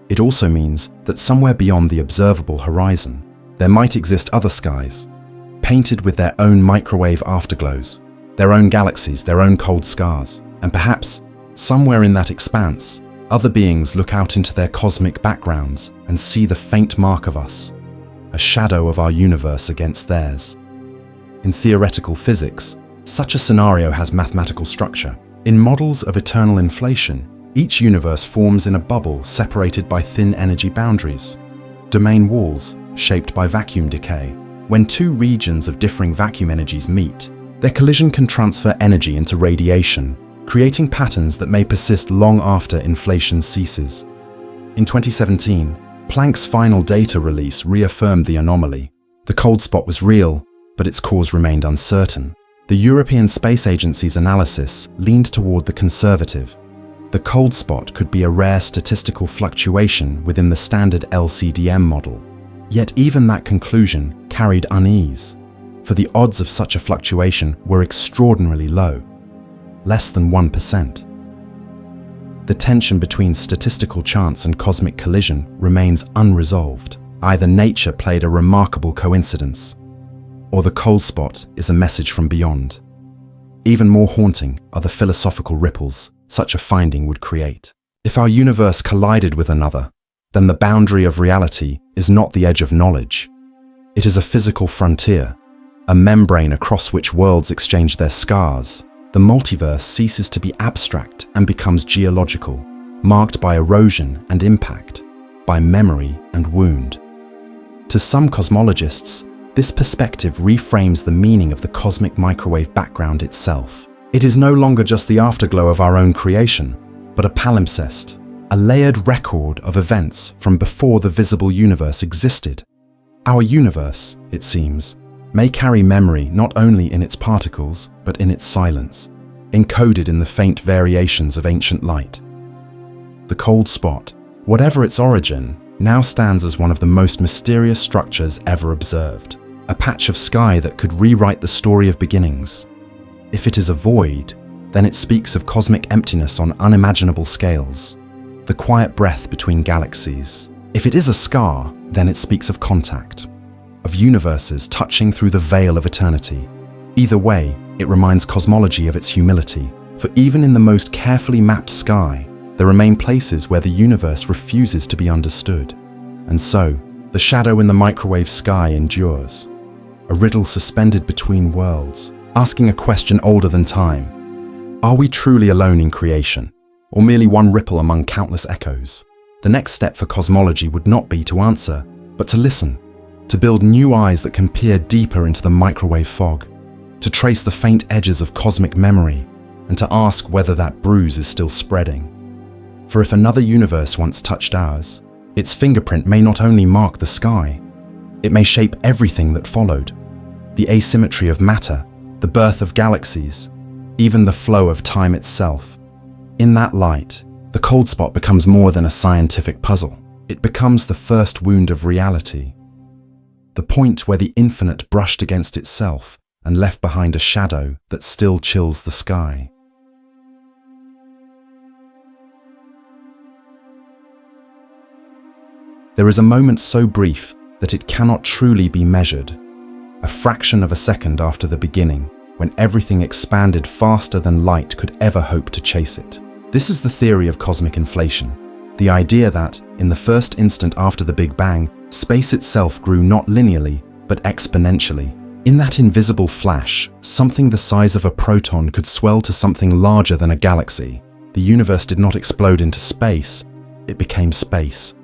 It also means that somewhere beyond the observable horizon, there might exist other skies, painted with their own microwave afterglows, their own galaxies, their own cold scars, and perhaps, somewhere in that expanse, other beings look out into their cosmic backgrounds and see the faint mark of us, a shadow of our universe against theirs. In theoretical physics, such a scenario has mathematical structure. In models of eternal inflation, each universe forms in a bubble separated by thin energy boundaries, domain walls shaped by vacuum decay. When two regions of differing vacuum energies meet, their collision can transfer energy into radiation, creating patterns that may persist long after inflation ceases. In 2017, Planck's final data release reaffirmed the anomaly. The cold spot was real, but its cause remained uncertain. The European Space Agency's analysis leaned toward the conservative. The cold spot could be a rare statistical fluctuation within the standard LCDM model. Yet even that conclusion carried unease, for the odds of such a fluctuation were extraordinarily low, less than 1%. The tension between statistical chance and cosmic collision remains unresolved. Either nature played a remarkable coincidence, or the cold spot is a message from beyond. Even more haunting are the philosophical ripples such a finding would create. If our universe collided with another, then the boundary of reality is not the edge of knowledge. It is a physical frontier, a membrane across which worlds exchange their scars. The multiverse ceases to be abstract and becomes geological, marked by erosion and impact, by memory and wound. To some cosmologists, this perspective reframes the meaning of the cosmic microwave background itself. It is no longer just the afterglow of our own creation, but a palimpsest, a layered record of events from before the visible universe existed. Our universe, it seems, may carry memory not only in its particles, but in its silence, encoded in the faint variations of ancient light. The cold spot, whatever its origin, now stands as one of the most mysterious structures ever observed, a patch of sky that could rewrite the story of beginnings. If it is a void, then it speaks of cosmic emptiness on unimaginable scales, the quiet breath between galaxies. If it is a scar, then it speaks of contact, of universes touching through the veil of eternity. Either way, it reminds cosmology of its humility, for even in the most carefully mapped sky, there remain places where the universe refuses to be understood. And so, the shadow in the microwave sky endures, a riddle suspended between worlds, asking a question older than time. Are we truly alone in creation, or merely one ripple among countless echoes? The next step for cosmology would not be to answer, but to listen, to build new eyes that can peer deeper into the microwave fog, to trace the faint edges of cosmic memory, and to ask whether that bruise is still spreading. For if another universe once touched ours, its fingerprint may not only mark the sky, it may shape everything that followed. The asymmetry of matter, the birth of galaxies, even the flow of time itself. In that light, the cold spot becomes more than a scientific puzzle. It becomes the first wound of reality, the point where the infinite brushed against itself and left behind a shadow that still chills the sky. There is a moment so brief that it cannot truly be measured, a fraction of a second after the beginning, when everything expanded faster than light could ever hope to chase it. This is the theory of cosmic inflation, the idea that, in the first instant after the Big Bang, space itself grew not linearly, but exponentially. In that invisible flash, something the size of a proton could swell to something larger than a galaxy. The universe did not explode into space, it became space.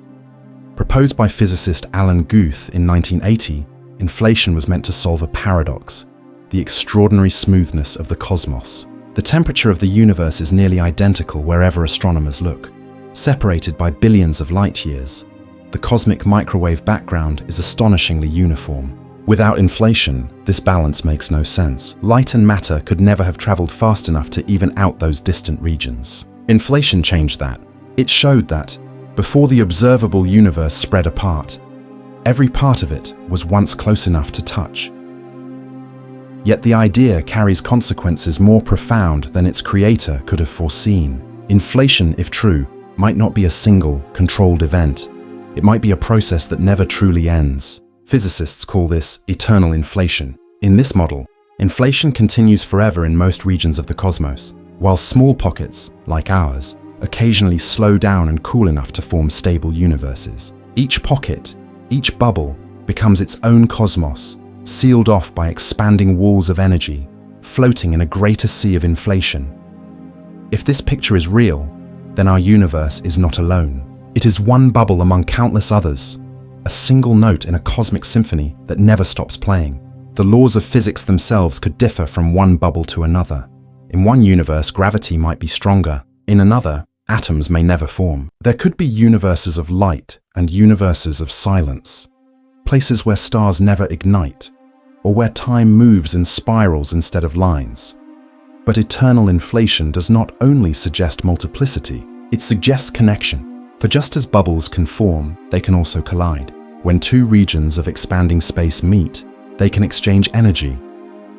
Proposed by physicist Alan Guth in 1980, inflation was meant to solve a paradox, the extraordinary smoothness of the cosmos. The temperature of the universe is nearly identical wherever astronomers look, separated by billions of light years. The cosmic microwave background is astonishingly uniform. Without inflation, this balance makes no sense. Light and matter could never have traveled fast enough to even out those distant regions. Inflation changed that. It showed that, before the observable universe spread apart, every part of it was once close enough to touch. Yet the idea carries consequences more profound than its creator could have foreseen. Inflation, if true, might not be a single, controlled event. It might be a process that never truly ends. Physicists call this eternal inflation. In this model, inflation continues forever in most regions of the cosmos, while small pockets, like ours, occasionally slow down and cool enough to form stable universes. Each pocket, each bubble, becomes its own cosmos, sealed off by expanding walls of energy, floating in a greater sea of inflation. If this picture is real, then our universe is not alone. It is one bubble among countless others, a single note in a cosmic symphony that never stops playing. The laws of physics themselves could differ from one bubble to another. In one universe, gravity might be stronger. In another, atoms may never form. There could be universes of light and universes of silence, places where stars never ignite, or where time moves in spirals instead of lines. But eternal inflation does not only suggest multiplicity, it suggests connection. For just as bubbles can form, they can also collide. When two regions of expanding space meet, they can exchange energy,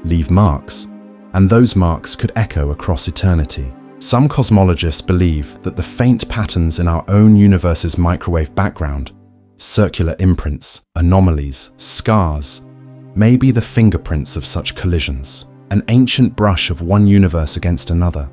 leave marks, and those marks could echo across eternity. Some cosmologists believe that the faint patterns in our own universe's microwave background, circular imprints, anomalies, scars, may be the fingerprints of such collisions, an ancient brush of one universe against another.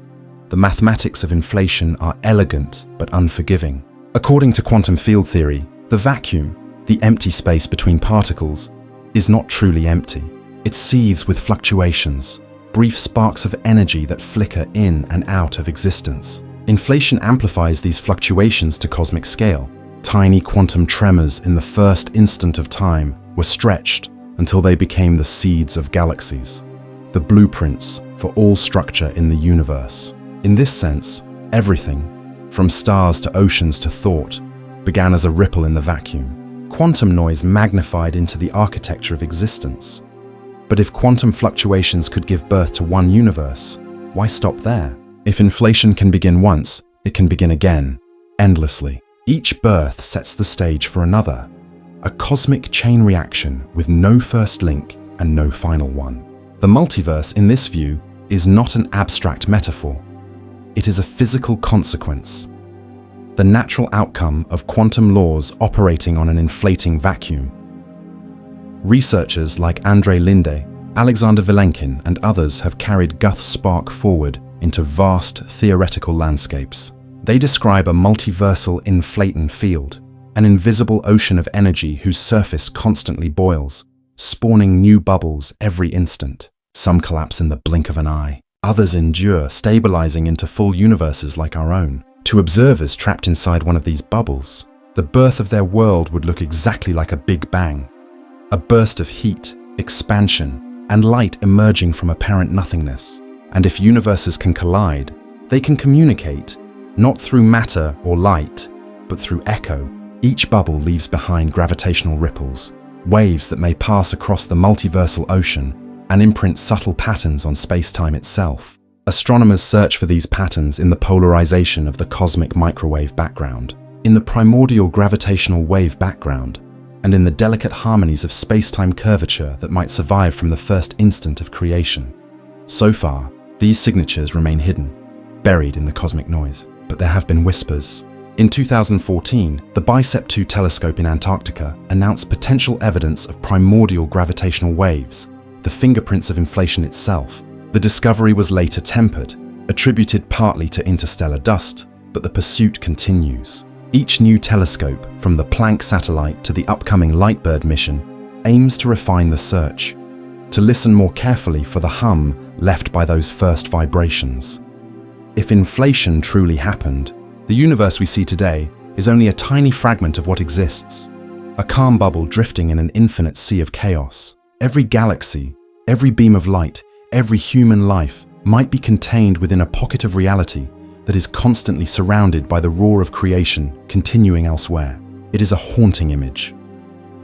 The mathematics of inflation are elegant but unforgiving. According to quantum field theory, the vacuum, the empty space between particles, is not truly empty. It seethes with fluctuations, brief sparks of energy that flicker in and out of existence. Inflation amplifies these fluctuations to cosmic scale. Tiny quantum tremors in the first instant of time were stretched until they became the seeds of galaxies, the blueprints for all structure in the universe. In this sense, everything, from stars to oceans to thought, began as a ripple in the vacuum. Quantum noise magnified into the architecture of existence. But if quantum fluctuations could give birth to one universe, why stop there? If inflation can begin once, it can begin again, endlessly. Each birth sets the stage for another, a cosmic chain reaction with no first link and no final one. The multiverse, in this view, is not an abstract metaphor. It is a physical consequence, the natural outcome of quantum laws operating on an inflating vacuum. Researchers like Andrei Linde, Alexander Vilenkin, and others have carried Guth's spark forward into vast theoretical landscapes. They describe a multiversal inflaton field, an invisible ocean of energy whose surface constantly boils, spawning new bubbles every instant. Some collapse in the blink of an eye. Others endure, stabilizing into full universes like our own. To observers trapped inside one of these bubbles, the birth of their world would look exactly like a Big Bang. A burst of heat, expansion, and light emerging from apparent nothingness. And if universes can collide, they can communicate, not through matter or light, but through echo. Each bubble leaves behind gravitational ripples, waves that may pass across the multiversal ocean and imprint subtle patterns on spacetime itself. Astronomers search for these patterns in the polarization of the cosmic microwave background, in the primordial gravitational wave background, and in the delicate harmonies of spacetime curvature that might survive from the first instant of creation. So far, these signatures remain hidden, buried in the cosmic noise. But there have been whispers. In 2014, the BICEP 2 telescope in Antarctica announced potential evidence of primordial gravitational waves, the fingerprints of inflation itself. The discovery was later tempered, attributed partly to interstellar dust, but the pursuit continues. Each new telescope, from the Planck satellite to the upcoming Lightbird mission, aims to refine the search, to listen more carefully for the hum left by those first vibrations. If inflation truly happened, the universe we see today is only a tiny fragment of what exists, a calm bubble drifting in an infinite sea of chaos. Every galaxy, every beam of light, every human life might be contained within a pocket of reality that is constantly surrounded by the roar of creation continuing elsewhere. It is a haunting image.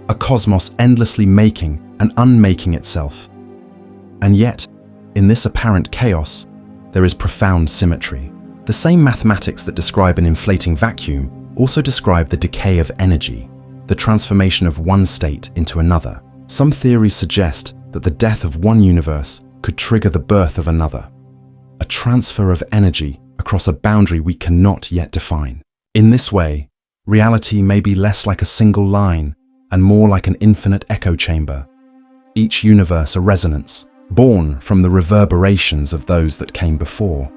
A cosmos endlessly making and unmaking itself. And yet, in this apparent chaos, there is profound symmetry. The same mathematics that describe an inflating vacuum also describe the decay of energy, the transformation of one state into another. Some theories suggest that the death of one universe could trigger the birth of another, a transfer of energy across a boundary we cannot yet define. In this way, reality may be less like a single line and more like an infinite echo chamber, each universe a resonance, born from the reverberations of those that came before.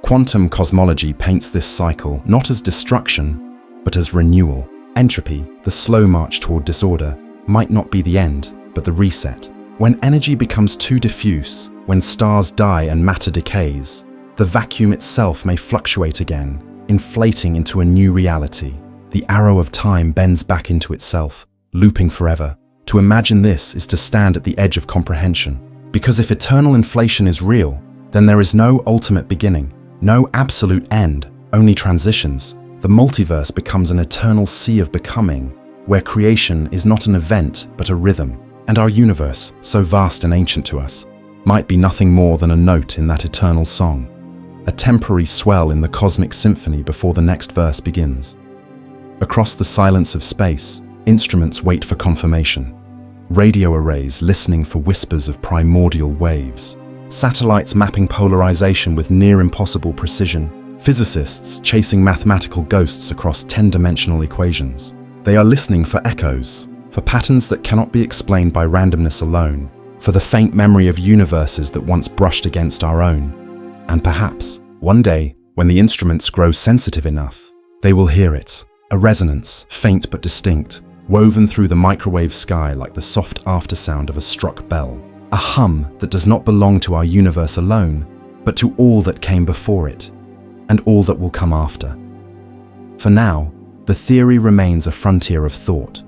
Quantum cosmology paints this cycle not as destruction, but as renewal. Entropy, the slow march toward disorder, might not be the end, but the reset. When energy becomes too diffuse, when stars die and matter decays, the vacuum itself may fluctuate again, inflating into a new reality. The arrow of time bends back into itself, looping forever. To imagine this is to stand at the edge of comprehension. Because if eternal inflation is real, then there is no ultimate beginning, no absolute end, only transitions. The multiverse becomes an eternal sea of becoming, where creation is not an event but a rhythm. And our universe, so vast and ancient to us, might be nothing more than a note in that eternal song, a temporary swell in the cosmic symphony before the next verse begins. Across the silence of space, instruments wait for confirmation. Radio arrays listening for whispers of primordial waves. Satellites mapping polarization with near-impossible precision. Physicists chasing mathematical ghosts across 10-dimensional equations. They are listening for echoes, for patterns that cannot be explained by randomness alone, for the faint memory of universes that once brushed against our own. And perhaps, one day, when the instruments grow sensitive enough, they will hear it, a resonance, faint but distinct, woven through the microwave sky like the soft aftersound of a struck bell, a hum that does not belong to our universe alone, but to all that came before it, and all that will come after. For now, the theory remains a frontier of thought,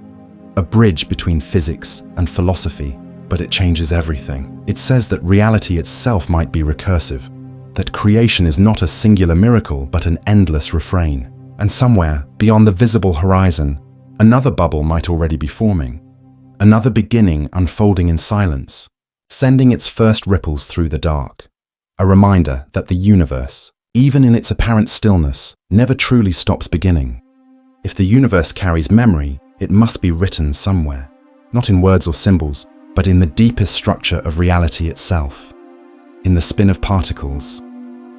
a bridge between physics and philosophy, but it changes everything. It says that reality itself might be recursive, that creation is not a singular miracle but an endless refrain, and somewhere, beyond the visible horizon, another bubble might already be forming, another beginning unfolding in silence, sending its first ripples through the dark, a reminder that the universe, even in its apparent stillness, never truly stops beginning. If the universe carries memory, it must be written somewhere, not in words or symbols, but in the deepest structure of reality itself. in the spin of particles,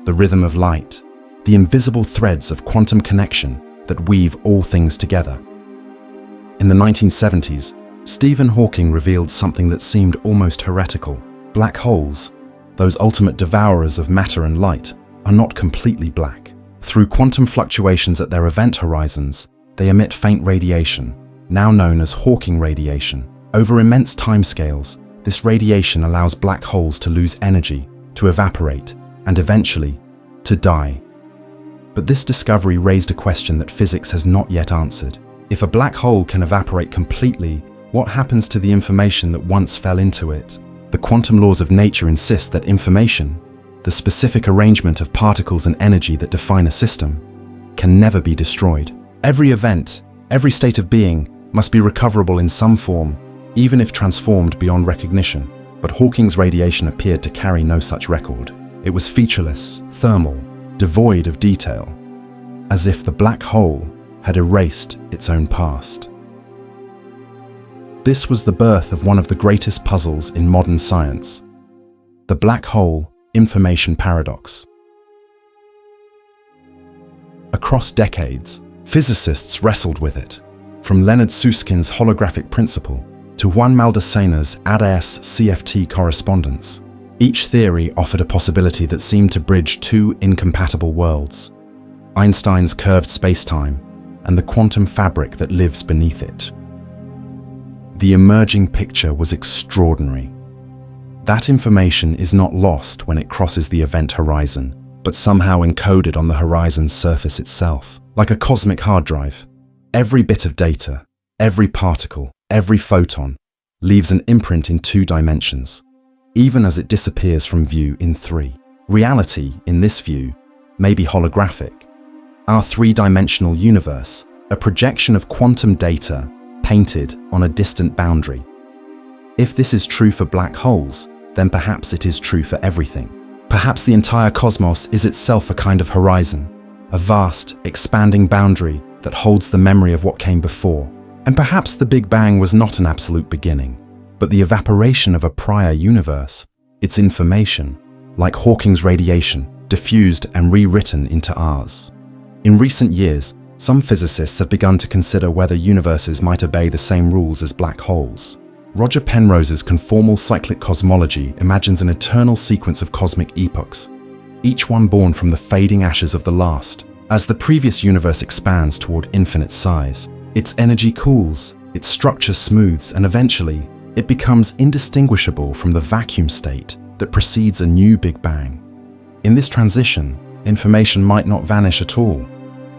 the rhythm of light, the invisible threads of quantum connection that weave all things together. In the 1970s, Stephen Hawking revealed something that seemed almost heretical. Black holes, those ultimate devourers of matter and light, are not completely black. Through quantum fluctuations at their event horizons, they emit faint radiation, now known as Hawking radiation. Over immense timescales, this radiation allows black holes to lose energy, to evaporate, and eventually, to die. But this discovery raised a question that physics has not yet answered. If a black hole can evaporate completely, what happens to the information that once fell into it? The quantum laws of nature insist that information, the specific arrangement of particles and energy that define a system, can never be destroyed. Every event, every state of being, must be recoverable in some form, even if transformed beyond recognition. But Hawking's radiation appeared to carry no such record. It was featureless, thermal, devoid of detail, as if the black hole had erased its own past. This was the birth of one of the greatest puzzles in modern science, the black hole information paradox. Across decades, physicists wrestled with it, from Leonard Susskind's holographic principle to Juan Maldasena's ADAS-CFT correspondence. Each theory offered a possibility that seemed to bridge two incompatible worlds: Einstein's curved spacetime and the quantum fabric that lives beneath it. The emerging picture was extraordinary. That information is not lost when it crosses the event horizon, but somehow encoded on the horizon's surface itself. Like a cosmic hard drive, every bit of data, every particle, every photon, leaves an imprint in 2 dimensions, even as it disappears from view in 3. Reality, in this view, may be holographic. Our 3-dimensional universe, a projection of quantum data painted on a distant boundary. If this is true for black holes, then perhaps it is true for everything. Perhaps the entire cosmos is itself a kind of horizon, a vast, expanding boundary that holds the memory of what came before. And perhaps the Big Bang was not an absolute beginning, but the evaporation of a prior universe, its information, like Hawking's radiation, diffused and rewritten into ours. In recent years, some physicists have begun to consider whether universes might obey the same rules as black holes. Roger Penrose's conformal cyclic cosmology imagines an eternal sequence of cosmic epochs, each one born from the fading ashes of the last. As the previous universe expands toward infinite size, its energy cools, its structure smooths, and eventually, it becomes indistinguishable from the vacuum state that precedes a new Big Bang. In this transition, information might not vanish at all.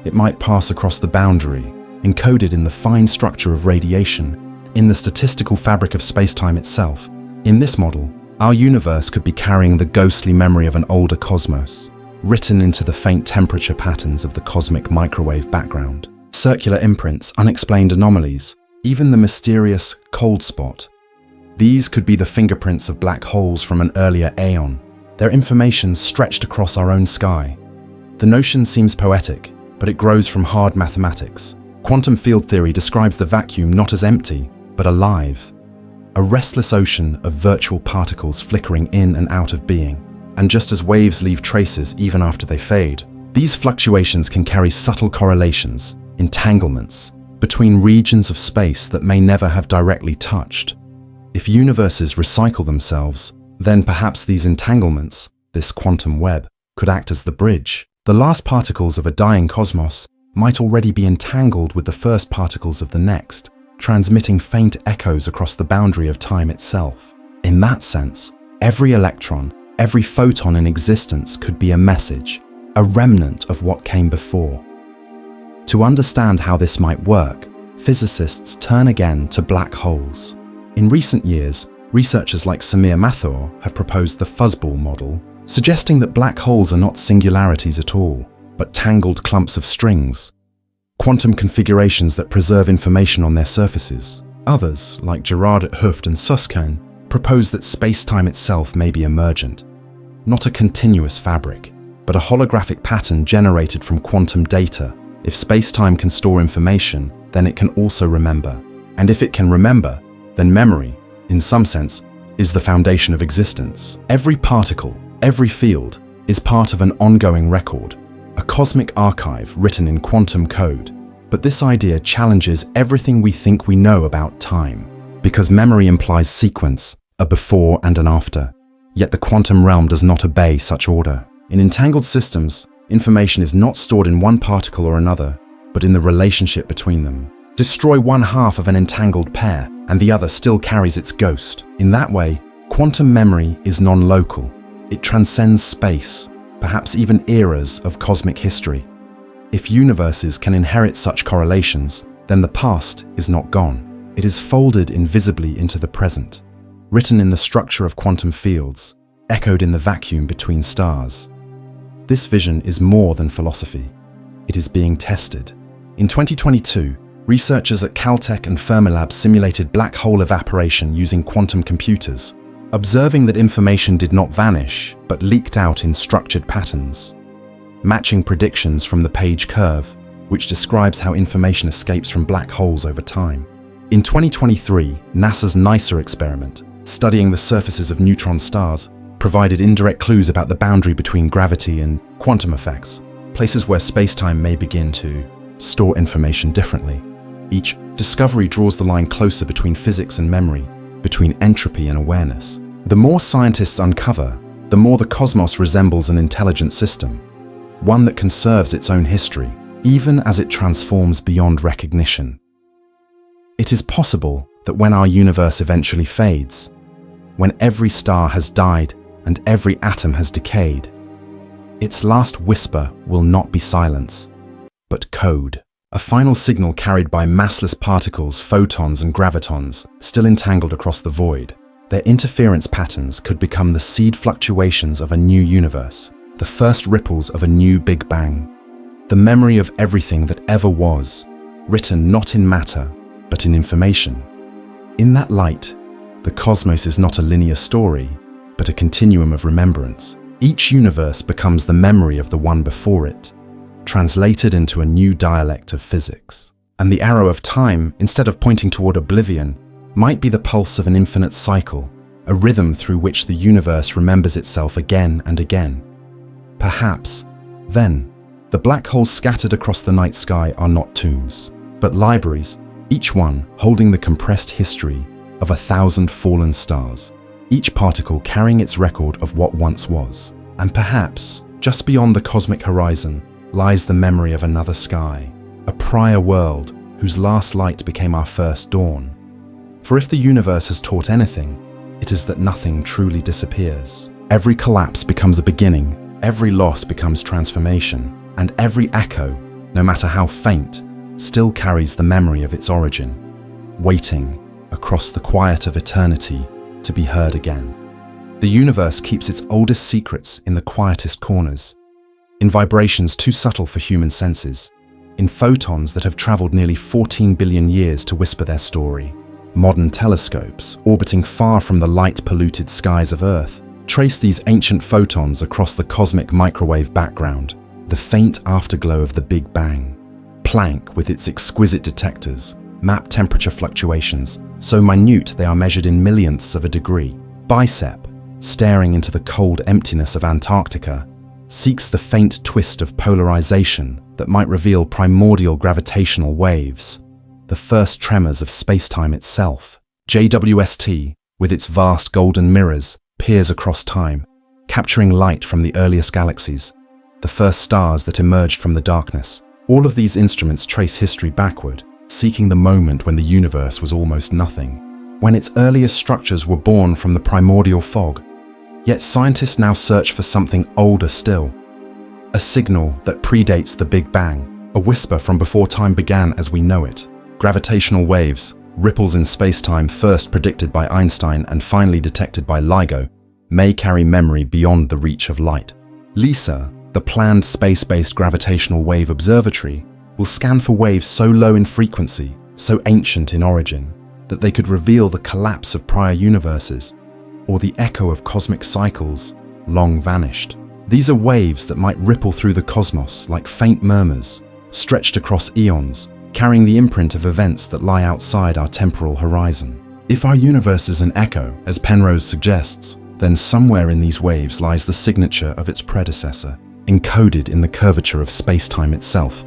It might pass across the boundary, encoded in the fine structure of radiation, in the statistical fabric of spacetime itself. In this model, our universe could be carrying the ghostly memory of an older cosmos, written into the faint temperature patterns of the cosmic microwave background. Circular imprints, unexplained anomalies, even the mysterious cold spot. These could be the fingerprints of black holes from an earlier aeon, their information stretched across our own sky. The notion seems poetic, but it grows from hard mathematics. Quantum field theory describes the vacuum not as empty, but alive. A restless ocean of virtual particles flickering in and out of being. And just as waves leave traces even after they fade, these fluctuations can carry subtle correlations, entanglements, between regions of space that may never have directly touched. If universes recycle themselves, then perhaps these entanglements, this quantum web, could act as the bridge. The last particles of a dying cosmos might already be entangled with the first particles of the next, transmitting faint echoes across the boundary of time itself. In that sense, every electron, every photon in existence could be a message, a remnant of what came before. To understand how this might work, physicists turn again to black holes. In recent years, researchers like Samir Mathur have proposed the fuzzball model, suggesting that black holes are not singularities at all, but tangled clumps of strings, quantum configurations that preserve information on their surfaces. Others, like Gerard 't Hooft and Susskind, propose that space-time itself may be emergent, not a continuous fabric, but a holographic pattern generated from quantum data. If space-time can store information, then it can also remember. And if it can remember, then memory, in some sense, is the foundation of existence. Every particle, Every field is part of an ongoing record, a cosmic archive written in quantum code. But this idea challenges everything we think we know about time, because memory implies sequence, a before and an after. Yet the quantum realm does not obey such order. In entangled systems, information is not stored in one particle or another, but in the relationship between them. Destroy one half of an entangled pair, and the other still carries its ghost. In that way, quantum memory is non-local. It transcends space, perhaps even eras of cosmic history. If universes can inherit such correlations, then the past is not gone. It is folded invisibly into the present, written in the structure of quantum fields, echoed in the vacuum between stars. This vision is more than philosophy. It is being tested. In 2022, researchers at Caltech and Fermilab simulated black hole evaporation using quantum computers, observing that information did not vanish, but leaked out in structured patterns, matching predictions from the Page curve, which describes how information escapes from black holes over time. In 2023, NASA's NICER experiment, studying the surfaces of neutron stars, provided indirect clues about the boundary between gravity and quantum effects, places where spacetime may begin to store information differently. Each discovery draws the line closer between physics and memory, between entropy and awareness. The more scientists uncover, the more the cosmos resembles an intelligent system, one that conserves its own history, even as it transforms beyond recognition. It is possible that when our universe eventually fades, when every star has died and every atom has decayed, its last whisper will not be silence, but code, a final signal carried by massless particles, photons and gravitons, still entangled across the void. Their interference patterns could become the seed fluctuations of a new universe, the first ripples of a new Big Bang, the memory of everything that ever was, written not in matter, but in information. In that light, the cosmos is not a linear story, but a continuum of remembrance. Each universe becomes the memory of the one before it, translated into a new dialect of physics. And the arrow of time, instead of pointing toward oblivion, might be the pulse of an infinite cycle, a rhythm through which the universe remembers itself again and again. Perhaps, then, the black holes scattered across the night sky are not tombs, but libraries, each one holding the compressed history of 1,000 fallen stars, each particle carrying its record of what once was. And perhaps, just beyond the cosmic horizon, lies the memory of another sky, a prior world whose last light became our first dawn. For if the universe has taught anything, it is that nothing truly disappears. Every collapse becomes a beginning, every loss becomes transformation, and every echo, no matter how faint, still carries the memory of its origin, waiting across the quiet of eternity to be heard again. The universe keeps its oldest secrets in the quietest corners, in vibrations too subtle for human senses, in photons that have traveled nearly 14 billion years to whisper their story. Modern telescopes, orbiting far from the light-polluted skies of Earth, trace these ancient photons across the cosmic microwave background, the faint afterglow of the Big Bang. Planck, with its exquisite detectors, map temperature fluctuations so minute they are measured in millionths of a degree. Bicep, staring into the cold emptiness of Antarctica, seeks the faint twist of polarization that might reveal primordial gravitational waves, the first tremors of spacetime itself. JWST, with its vast golden mirrors, peers across time, capturing light from the earliest galaxies, the first stars that emerged from the darkness. All of these instruments trace history backward, seeking the moment when the universe was almost nothing, when its earliest structures were born from the primordial fog. Yet scientists now search for something older still, a signal that predates the Big Bang, a whisper from before time began as we know it. Gravitational waves, ripples in spacetime first predicted by Einstein and finally detected by LIGO, may carry memory beyond the reach of light. LISA, the planned space-based gravitational wave observatory, will scan for waves so low in frequency, so ancient in origin, that they could reveal the collapse of prior universes, or the echo of cosmic cycles long vanished. These are waves that might ripple through the cosmos like faint murmurs, stretched across eons, carrying the imprint of events that lie outside our temporal horizon. If our universe is an echo, as Penrose suggests, then somewhere in these waves lies the signature of its predecessor, encoded in the curvature of space-time itself.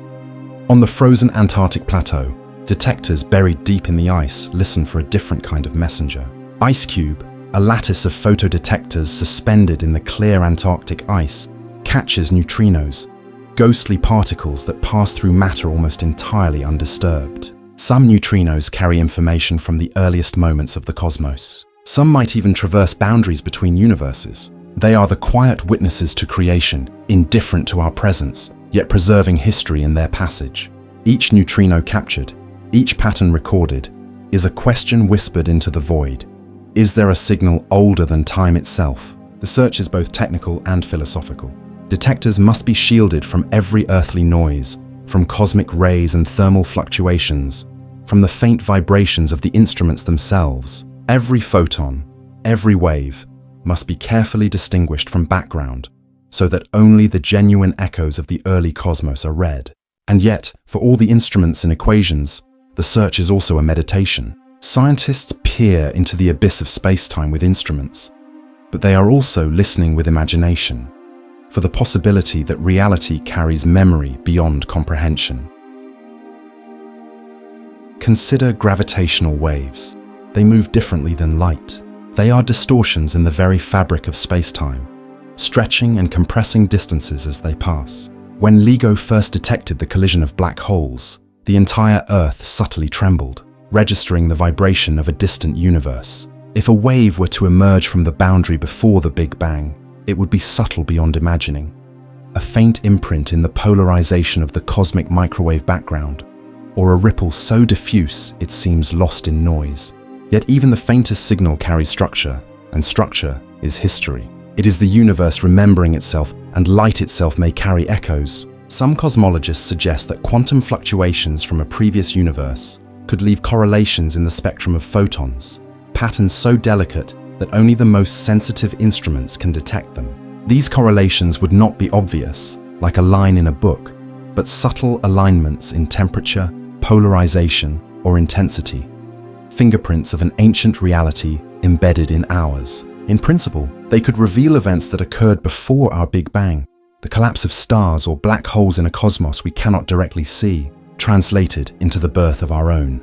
On the frozen Antarctic plateau, detectors buried deep in the ice listen for a different kind of messenger. IceCube, a lattice of photodetectors suspended in the clear Antarctic ice, catches neutrinos, ghostly particles that pass through matter almost entirely undisturbed. Some neutrinos carry information from the earliest moments of the cosmos. Some might even traverse boundaries between universes. They are the quiet witnesses to creation, indifferent to our presence, yet preserving history in their passage. Each neutrino captured, each pattern recorded, is a question whispered into the void. Is there a signal older than time itself? The search is both technical and philosophical. Detectors must be shielded from every earthly noise, from cosmic rays and thermal fluctuations, from the faint vibrations of the instruments themselves. Every photon, every wave, must be carefully distinguished from background, so that only the genuine echoes of the early cosmos are read. And yet, for all the instruments and equations, the search is also a meditation. Scientists peer into the abyss of space-time with instruments, but they are also listening with imagination, for the possibility that reality carries memory beyond comprehension. Consider gravitational waves. They move differently than light. They are distortions in the very fabric of space-time, stretching and compressing distances as they pass. When LIGO first detected the collision of black holes, the entire Earth subtly trembled, registering the vibration of a distant universe. If a wave were to emerge from the boundary before the Big Bang, it would be subtle beyond imagining. A faint imprint in the polarization of the cosmic microwave background, or a ripple so diffuse it seems lost in noise. Yet even the faintest signal carries structure, and structure is history. It is the universe remembering itself, and light itself may carry echoes. Some cosmologists suggest that quantum fluctuations from a previous universe could leave correlations in the spectrum of photons, patterns so delicate that only the most sensitive instruments can detect them. These correlations would not be obvious, like a line in a book, but subtle alignments in temperature, polarization, or intensity. Fingerprints of an ancient reality embedded in ours. In principle, they could reveal events that occurred before our Big Bang, the collapse of stars or black holes in a cosmos we cannot directly see, translated into the birth of our own.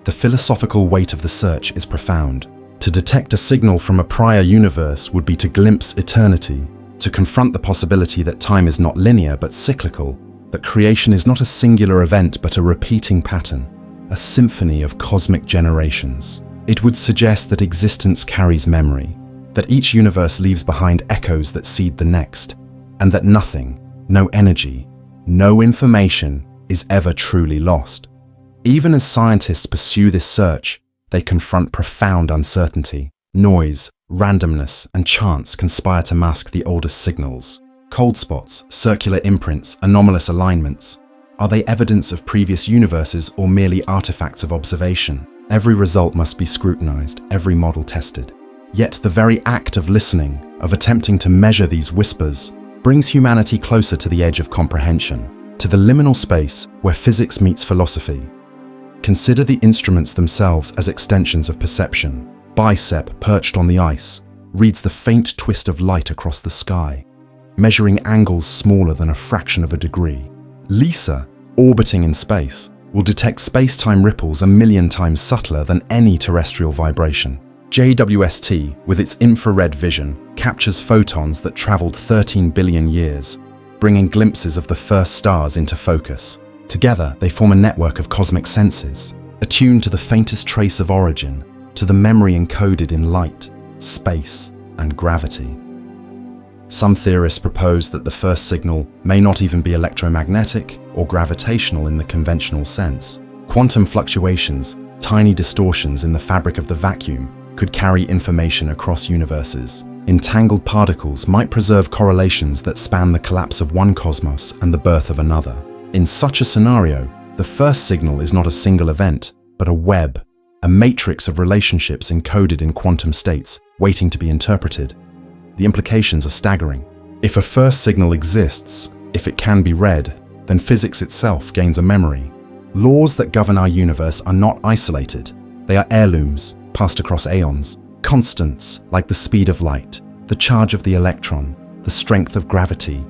The philosophical weight of the search is profound. To detect a signal from a prior universe would be to glimpse eternity, to confront the possibility that time is not linear but cyclical, that creation is not a singular event but a repeating pattern, a symphony of cosmic generations. It would suggest that existence carries memory, that each universe leaves behind echoes that seed the next, and that nothing, no energy, no information is ever truly lost. Even as scientists pursue this search, they confront profound uncertainty. Noise, randomness, and chance conspire to mask the oldest signals. Cold spots, circular imprints, anomalous alignments. Are they evidence of previous universes or merely artifacts of observation? Every result must be scrutinized, every model tested. Yet the very act of listening, of attempting to measure these whispers, brings humanity closer to the edge of comprehension, to the liminal space where physics meets philosophy. Consider the instruments themselves as extensions of perception. Bicep, perched on the ice, reads the faint twist of light across the sky, measuring angles smaller than a fraction of a degree. LISA, orbiting in space, will detect space-time ripples 1,000,000 times subtler than any terrestrial vibration. JWST, with its infrared vision, captures photons that traveled 13 billion years, bringing glimpses of the first stars into focus. Together, they form a network of cosmic senses, attuned to the faintest trace of origin, to the memory encoded in light, space, and gravity. Some theorists propose that the first signal may not even be electromagnetic or gravitational in the conventional sense. Quantum fluctuations, tiny distortions in the fabric of the vacuum, could carry information across universes. Entangled particles might preserve correlations that span the collapse of one cosmos and the birth of another. In such a scenario, the first signal is not a single event, but a web, a matrix of relationships encoded in quantum states, waiting to be interpreted. The implications are staggering. If a first signal exists, if it can be read, then physics itself gains a memory. Laws that govern our universe are not isolated. They are heirlooms, passed across aeons. Constants, like the speed of light, the charge of the electron, the strength of gravity,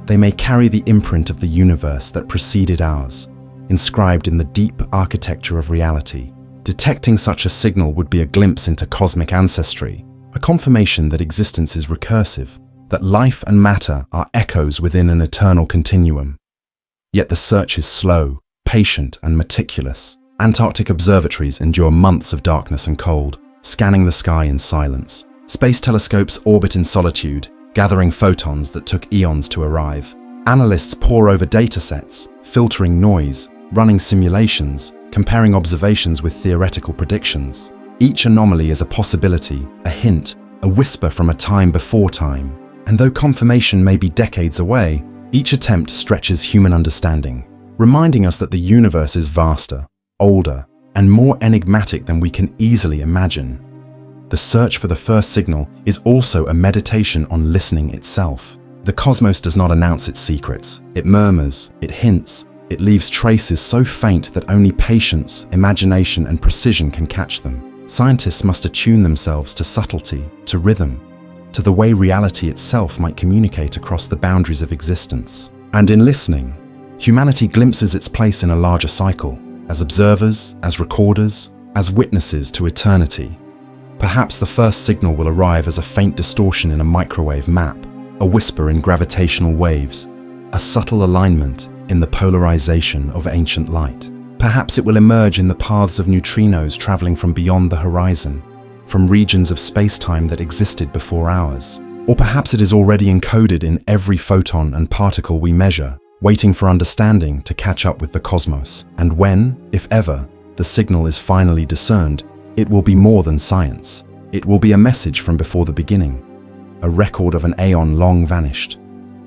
they may carry the imprint of the universe that preceded ours, inscribed in the deep architecture of reality. Detecting such a signal would be a glimpse into cosmic ancestry, a confirmation that existence is recursive, that life and matter are echoes within an eternal continuum. Yet the search is slow, patient, and meticulous. Antarctic observatories endure months of darkness and cold, scanning the sky in silence. Space telescopes orbit in solitude, gathering photons that took eons to arrive. Analysts pore over datasets, filtering noise, running simulations, comparing observations with theoretical predictions. Each anomaly is a possibility, a hint, a whisper from a time before time. And though confirmation may be decades away, each attempt stretches human understanding, reminding us that the universe is vaster, older, and more enigmatic than we can easily imagine. The search for the first signal is also a meditation on listening itself. The cosmos does not announce its secrets. It murmurs, it hints, it leaves traces so faint that only patience, imagination, and precision can catch them. Scientists must attune themselves to subtlety, to rhythm, to the way reality itself might communicate across the boundaries of existence. And in listening, humanity glimpses its place in a larger cycle, as observers, as recorders, as witnesses to eternity. Perhaps the first signal will arrive as a faint distortion in a microwave map, a whisper in gravitational waves, a subtle alignment in the polarization of ancient light. Perhaps it will emerge in the paths of neutrinos traveling from beyond the horizon, from regions of space-time that existed before ours. Or perhaps it is already encoded in every photon and particle we measure, waiting for understanding to catch up with the cosmos. And when, if ever, the signal is finally discerned, it will be more than science. It will be a message from before the beginning, a record of an aeon long vanished,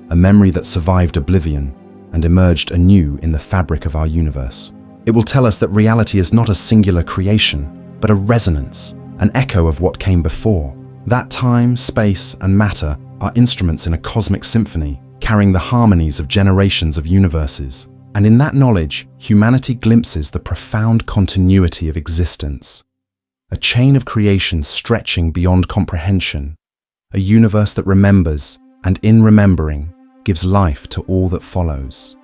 a memory that survived oblivion and emerged anew in the fabric of our universe. It will tell us that reality is not a singular creation, but a resonance, an echo of what came before. That time, space, and matter are instruments in a cosmic symphony, carrying the harmonies of generations of universes. And in that knowledge, humanity glimpses the profound continuity of existence. A chain of creation stretching beyond comprehension, a universe that remembers, and in remembering, gives life to all that follows.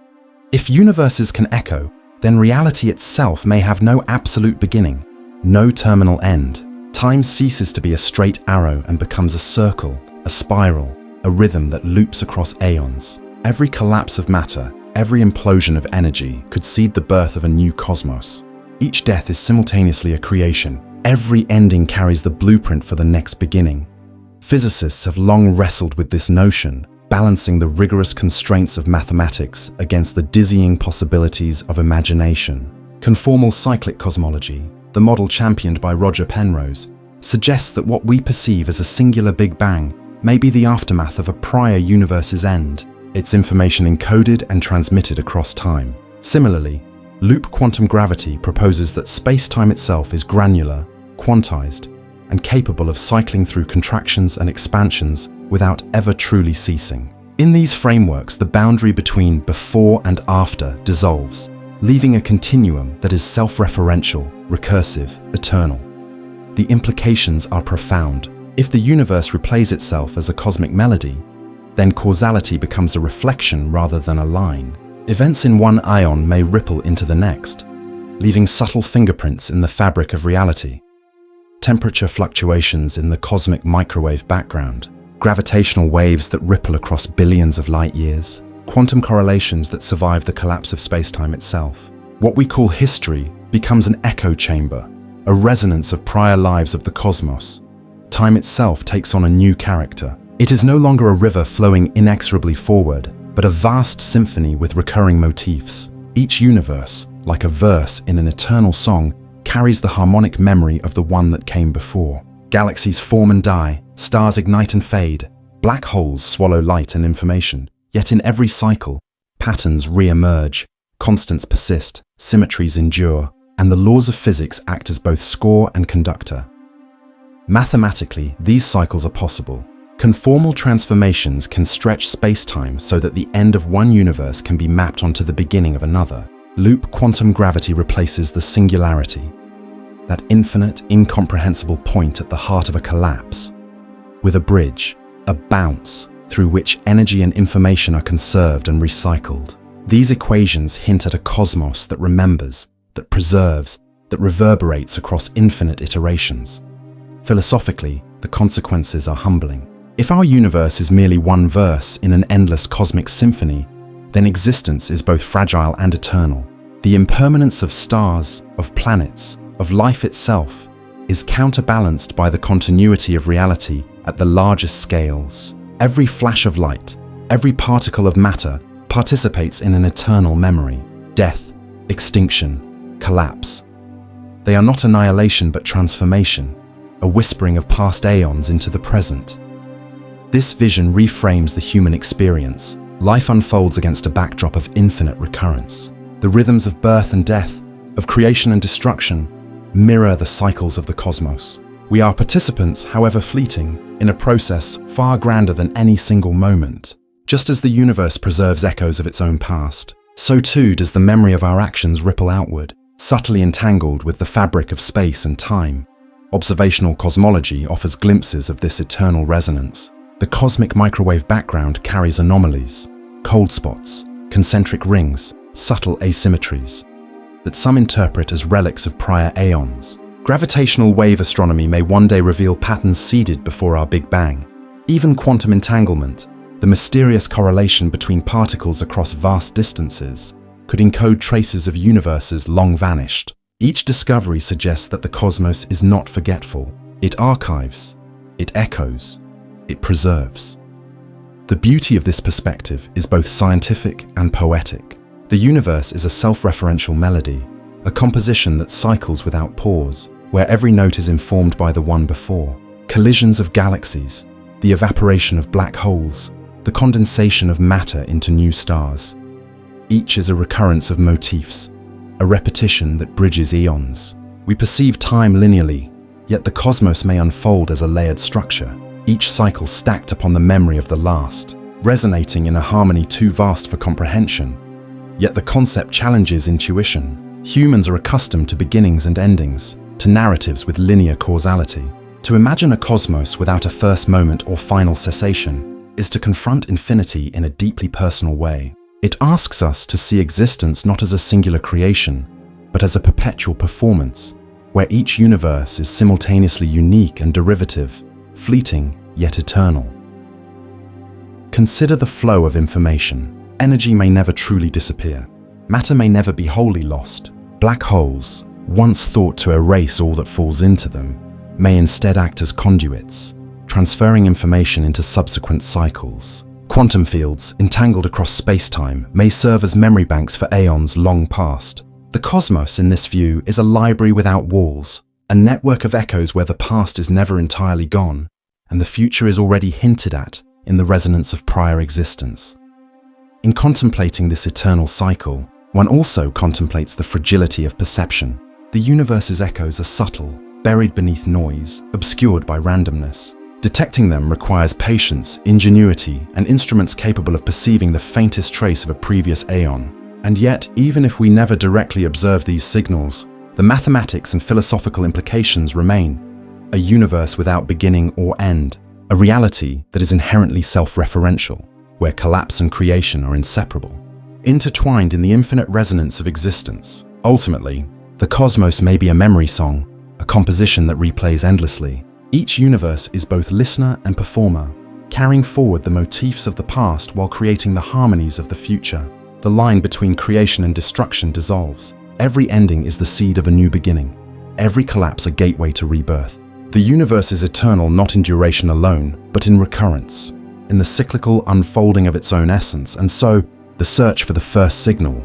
If universes can echo, then reality itself may have no absolute beginning, no terminal end. Time ceases to be a straight arrow and becomes a circle, a spiral, a rhythm that loops across aeons. Every collapse of matter, every implosion of energy could seed the birth of a new cosmos. Each death is simultaneously a creation. Every ending carries the blueprint for the next beginning. Physicists have long wrestled with this notion, balancing the rigorous constraints of mathematics against the dizzying possibilities of imagination. Conformal cyclic cosmology, the model championed by Penrose, suggests that what we perceive as a singular Big Bang may be the aftermath of a prior universe's end, its information encoded and transmitted across time. Similarly, loop quantum gravity proposes that space-time itself is granular, quantized, and capable of cycling through contractions and expansions without ever truly ceasing. In these frameworks, the boundary between before and after dissolves, leaving a continuum that is self-referential, recursive, eternal. The implications are profound. If the universe replays itself as a cosmic melody, then causality becomes a reflection rather than a line. Events in one ion may ripple into the next, leaving subtle fingerprints in the fabric of reality. Temperature fluctuations in the cosmic microwave background, gravitational waves that ripple across billions of light years, quantum correlations that survive the collapse of space-time itself. What we call history becomes an echo chamber, a resonance of prior lives of the cosmos. Time itself takes on a new character. It is no longer a river flowing inexorably forward, but a vast symphony with recurring motifs. Each universe, like a verse in an eternal song, carries the harmonic memory of the one that came before. Galaxies form and die, stars ignite and fade, black holes swallow light and information. Yet in every cycle, patterns re-emerge, constants persist, symmetries endure, and the laws of physics act as both score and conductor. Mathematically, these cycles are possible. Conformal transformations can stretch space-time so that the end of one universe can be mapped onto the beginning of another. Loop quantum gravity replaces the singularity. that infinite, incomprehensible point at the heart of a collapse, with a bridge, a bounce, through which energy and information are conserved and recycled. These equations hint at a cosmos that remembers, that preserves, that reverberates across infinite iterations. Philosophically, the consequences are humbling. If our universe is merely one verse in an endless cosmic symphony, then existence is both fragile and eternal. The impermanence of stars, of planets, of life itself, is counterbalanced by the continuity of reality at the largest scales. Every flash of light, every particle of matter participates in an eternal memory. Death, extinction, collapse. They are not annihilation but transformation, a whispering of past aeons into the present. This vision reframes the human experience. Life unfolds against a backdrop of infinite recurrence. The rhythms of birth and death, of creation and destruction, mirror the cycles of the cosmos. We are participants, however fleeting, in a process far grander than any single moment. Just as the universe preserves echoes of its own past, so too does the memory of our actions ripple outward, subtly entangled with the fabric of space and time. Observational cosmology offers glimpses of this eternal resonance. The cosmic microwave background carries anomalies, cold spots, concentric rings, subtle asymmetries, that some interpret as relics of prior aeons. Gravitational wave astronomy may one day reveal patterns seeded before our Big Bang. Even quantum entanglement, the mysterious correlation between particles across vast distances, could encode traces of universes long vanished. Each discovery suggests that the cosmos is not forgetful. It archives, it echoes, it preserves. The beauty of this perspective is both scientific and poetic. The universe is a self-referential melody, a composition that cycles without pause, where every note is informed by the one before. Collisions of galaxies, the evaporation of black holes, the condensation of matter into new stars. Each is a recurrence of motifs, a repetition that bridges eons. We perceive time linearly, yet the cosmos may unfold as a layered structure, each cycle stacked upon the memory of the last, resonating in a harmony too vast for comprehension. Yet the concept challenges intuition. Humans are accustomed to beginnings and endings, to narratives with linear causality. To imagine a cosmos without a first moment or final cessation is to confront infinity in a deeply personal way. It asks us to see existence not as a singular creation, but as a perpetual performance, where each universe is simultaneously unique and derivative, fleeting yet eternal. Consider the flow of information. Energy may never truly disappear. Matter may never be wholly lost. Black holes, once thought to erase all that falls into them, may instead act as conduits, transferring information into subsequent cycles. Quantum fields, entangled across space-time, may serve as memory banks for aeons long past. The cosmos, in this view, is a library without walls, a network of echoes where the past is never entirely gone, and the future is already hinted at in the resonance of prior existence. In contemplating this eternal cycle, one also contemplates the fragility of perception. The universe's echoes are subtle, buried beneath noise, obscured by randomness. Detecting them requires patience, ingenuity, and instruments capable of perceiving the faintest trace of a previous aeon. And yet, even if we never directly observe these signals, the mathematics and philosophical implications remain. A universe without beginning or end, a reality that is inherently self-referential, where collapse and creation are inseparable. Intertwined in the infinite resonance of existence, ultimately, the cosmos may be a memory song, a composition that replays endlessly. Each universe is both listener and performer, carrying forward the motifs of the past while creating the harmonies of the future. The line between creation and destruction dissolves. Every ending is the seed of a new beginning. Every collapse a gateway to rebirth. The universe is eternal not in duration alone, but in recurrence, in the cyclical unfolding of its own essence, and so, the search for the first signal,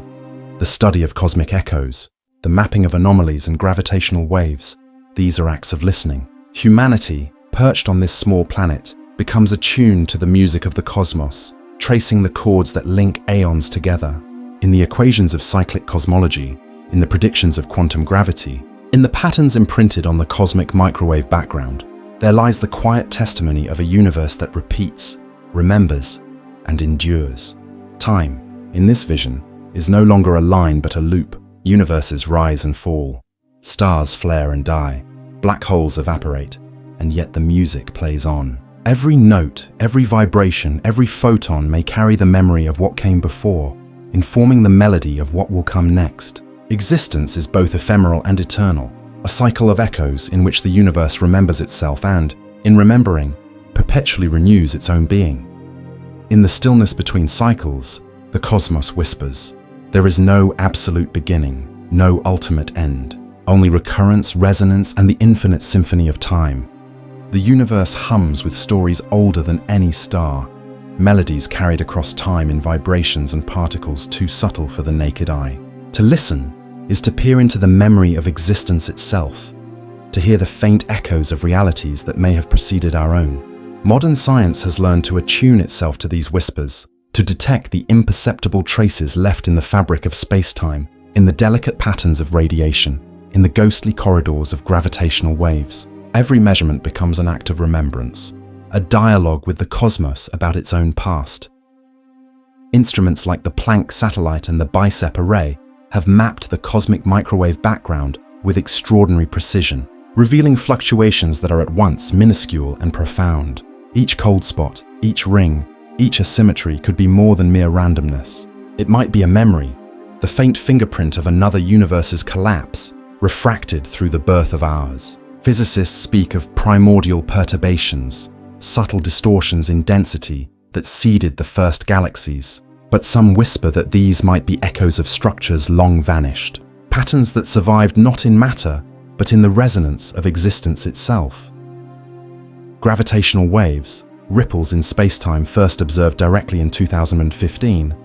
the study of cosmic echoes, the mapping of anomalies and gravitational waves, these are acts of listening. Humanity, perched on this small planet, becomes attuned to the music of the cosmos, tracing the chords that link aeons together. In the equations of cyclic cosmology, in the predictions of quantum gravity, in the patterns imprinted on the cosmic microwave background, there lies the quiet testimony of a universe that repeats, remembers, and endures. Time, in this vision, is no longer a line but a loop. Universes rise and fall, Stars flare and die, black holes evaporate, and yet the music plays on. Every note, every vibration, every photon may carry the memory of what came before, informing the melody of what will come next. Existence is both ephemeral and eternal, a cycle of echoes in which the universe remembers itself and, in remembering, perpetually renews its own being. In the stillness between cycles, the cosmos whispers. There is no absolute beginning, no ultimate end, only recurrence, resonance, and the infinite symphony of time. The universe hums with stories older than any star, melodies carried across time in vibrations and particles too subtle for the naked eye. To listen is to peer into the memory of existence itself, to hear the faint echoes of realities that may have preceded our own. Modern science has learned to attune itself to these whispers, to detect the imperceptible traces left in the fabric of space-time, in the delicate patterns of radiation, in the ghostly corridors of gravitational waves. Every measurement becomes an act of remembrance, a dialogue with the cosmos about its own past. Instruments like the Planck satellite and the BICEP array have mapped the cosmic microwave background with extraordinary precision, revealing fluctuations that are at once minuscule and profound. Each cold spot, each ring, each asymmetry could be more than mere randomness. It might be a memory, the faint fingerprint of another universe's collapse, refracted through the birth of ours. Physicists speak of primordial perturbations, subtle distortions in density that seeded the first galaxies, but some whisper that these might be echoes of structures long vanished, patterns that survived not in matter, but in the resonance of existence itself. Gravitational waves, ripples in spacetime first observed directly in 2015,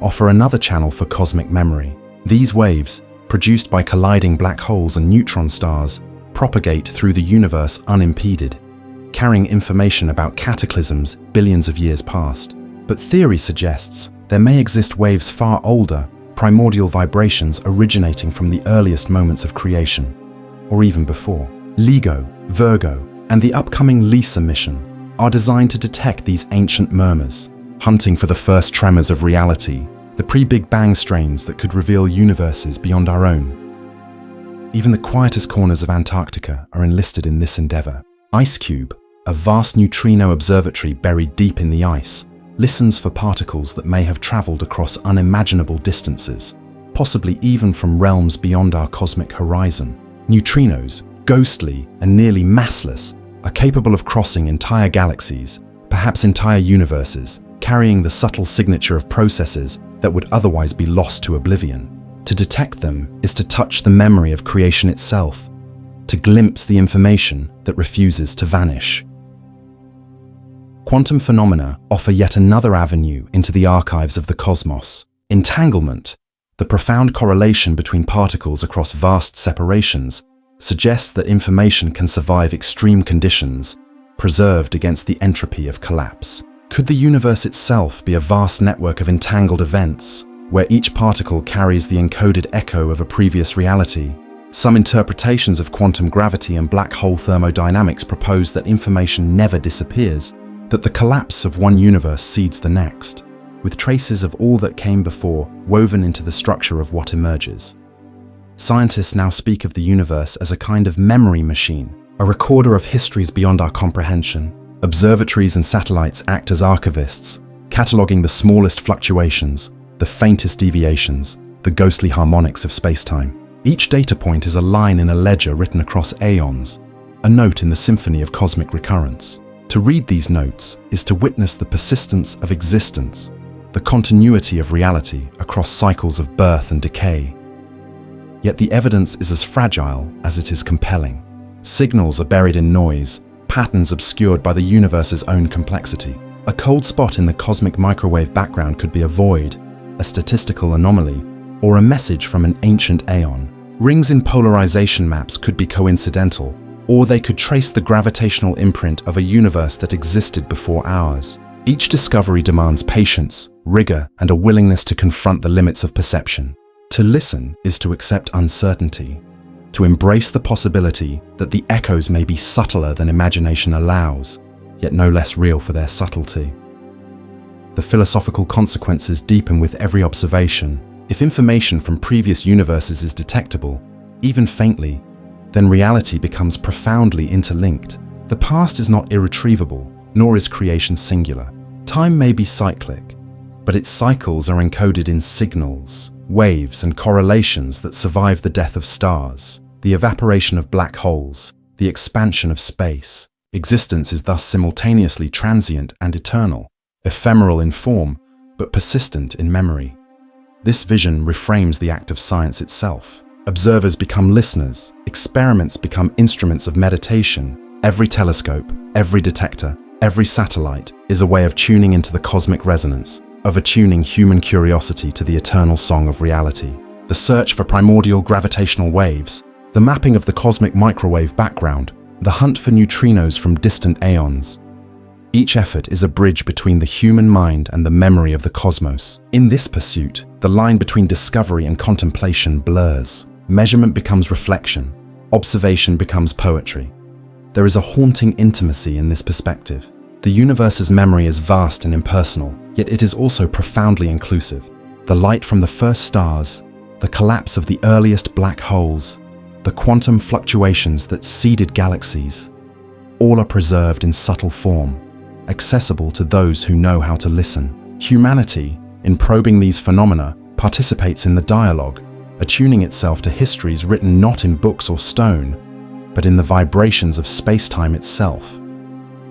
offer another channel for cosmic memory. These waves, produced by colliding black holes and neutron stars, propagate through the universe unimpeded, carrying information about cataclysms billions of years past. But theory suggests there may exist waves far older, primordial vibrations originating from the earliest moments of creation, or even before. LIGO, Virgo, and the upcoming LISA mission are designed to detect these ancient murmurs, hunting for the first tremors of reality, the pre-Big Bang strains that could reveal universes beyond our own. Even the quietest corners of Antarctica are enlisted in this endeavor. IceCube, a vast neutrino observatory buried deep in the ice, listens for particles that may have traveled across unimaginable distances, possibly even from realms beyond our cosmic horizon. Neutrinos, ghostly and nearly massless, are capable of crossing entire galaxies, perhaps entire universes, carrying the subtle signature of processes that would otherwise be lost to oblivion. To detect them is to touch the memory of creation itself, to glimpse the information that refuses to vanish. Quantum phenomena offer yet another avenue into the archives of the cosmos. Entanglement, the profound correlation between particles across vast separations, suggests that information can survive extreme conditions, preserved against the entropy of collapse. Could the universe itself be a vast network of entangled events, where each particle carries the encoded echo of a previous reality? Some interpretations of quantum gravity and black hole thermodynamics propose that information never disappears, that the collapse of one universe seeds the next, with traces of all that came before woven into the structure of what emerges. Scientists now speak of the universe as a kind of memory machine, a recorder of histories beyond our comprehension. Observatories and satellites act as archivists, cataloguing the smallest fluctuations, the faintest deviations, the ghostly harmonics of spacetime. Each data point is a line in a ledger written across aeons, a note in the symphony of cosmic recurrence. To read these notes is to witness the persistence of existence, the continuity of reality across cycles of birth and decay. Yet the evidence is as fragile as it is compelling. Signals are buried in noise, patterns obscured by the universe's own complexity. A cold spot in the cosmic microwave background could be a void, a statistical anomaly, or a message from an ancient aeon. Rings in polarization maps could be coincidental, or they could trace the gravitational imprint of a universe that existed before ours. Each discovery demands patience, rigor, and a willingness to confront the limits of perception. To listen is to accept uncertainty, to embrace the possibility that the echoes may be subtler than imagination allows, yet no less real for their subtlety. The philosophical consequences deepen with every observation. If information from previous universes is detectable, even faintly, then reality becomes profoundly interlinked. The past is not irretrievable, nor is creation singular. Time may be cyclic, but its cycles are encoded in signals, waves, and correlations that survive the death of stars, the evaporation of black holes, the expansion of space. Existence is thus simultaneously transient and eternal, ephemeral in form, but persistent in memory. This vision reframes the act of science itself. Observers become listeners, experiments become instruments of meditation. Every telescope, every detector, every satellite is a way of tuning into the cosmic resonance, of attuning human curiosity to the eternal song of reality. The search for primordial gravitational waves, the mapping of the cosmic microwave background, the hunt for neutrinos from distant aeons. Each effort is a bridge between the human mind and the memory of the cosmos. In this pursuit, the line between discovery and contemplation blurs. Measurement becomes reflection. Observation becomes poetry. There is a haunting intimacy in this perspective. The universe's memory is vast and impersonal, yet it is also profoundly inclusive. The light from the first stars, the collapse of the earliest black holes, the quantum fluctuations that seeded galaxies, all are preserved in subtle form, accessible to those who know how to listen. Humanity, in probing these phenomena, participates in the dialogue, attuning itself to histories written not in books or stone, but in the vibrations of space-time itself.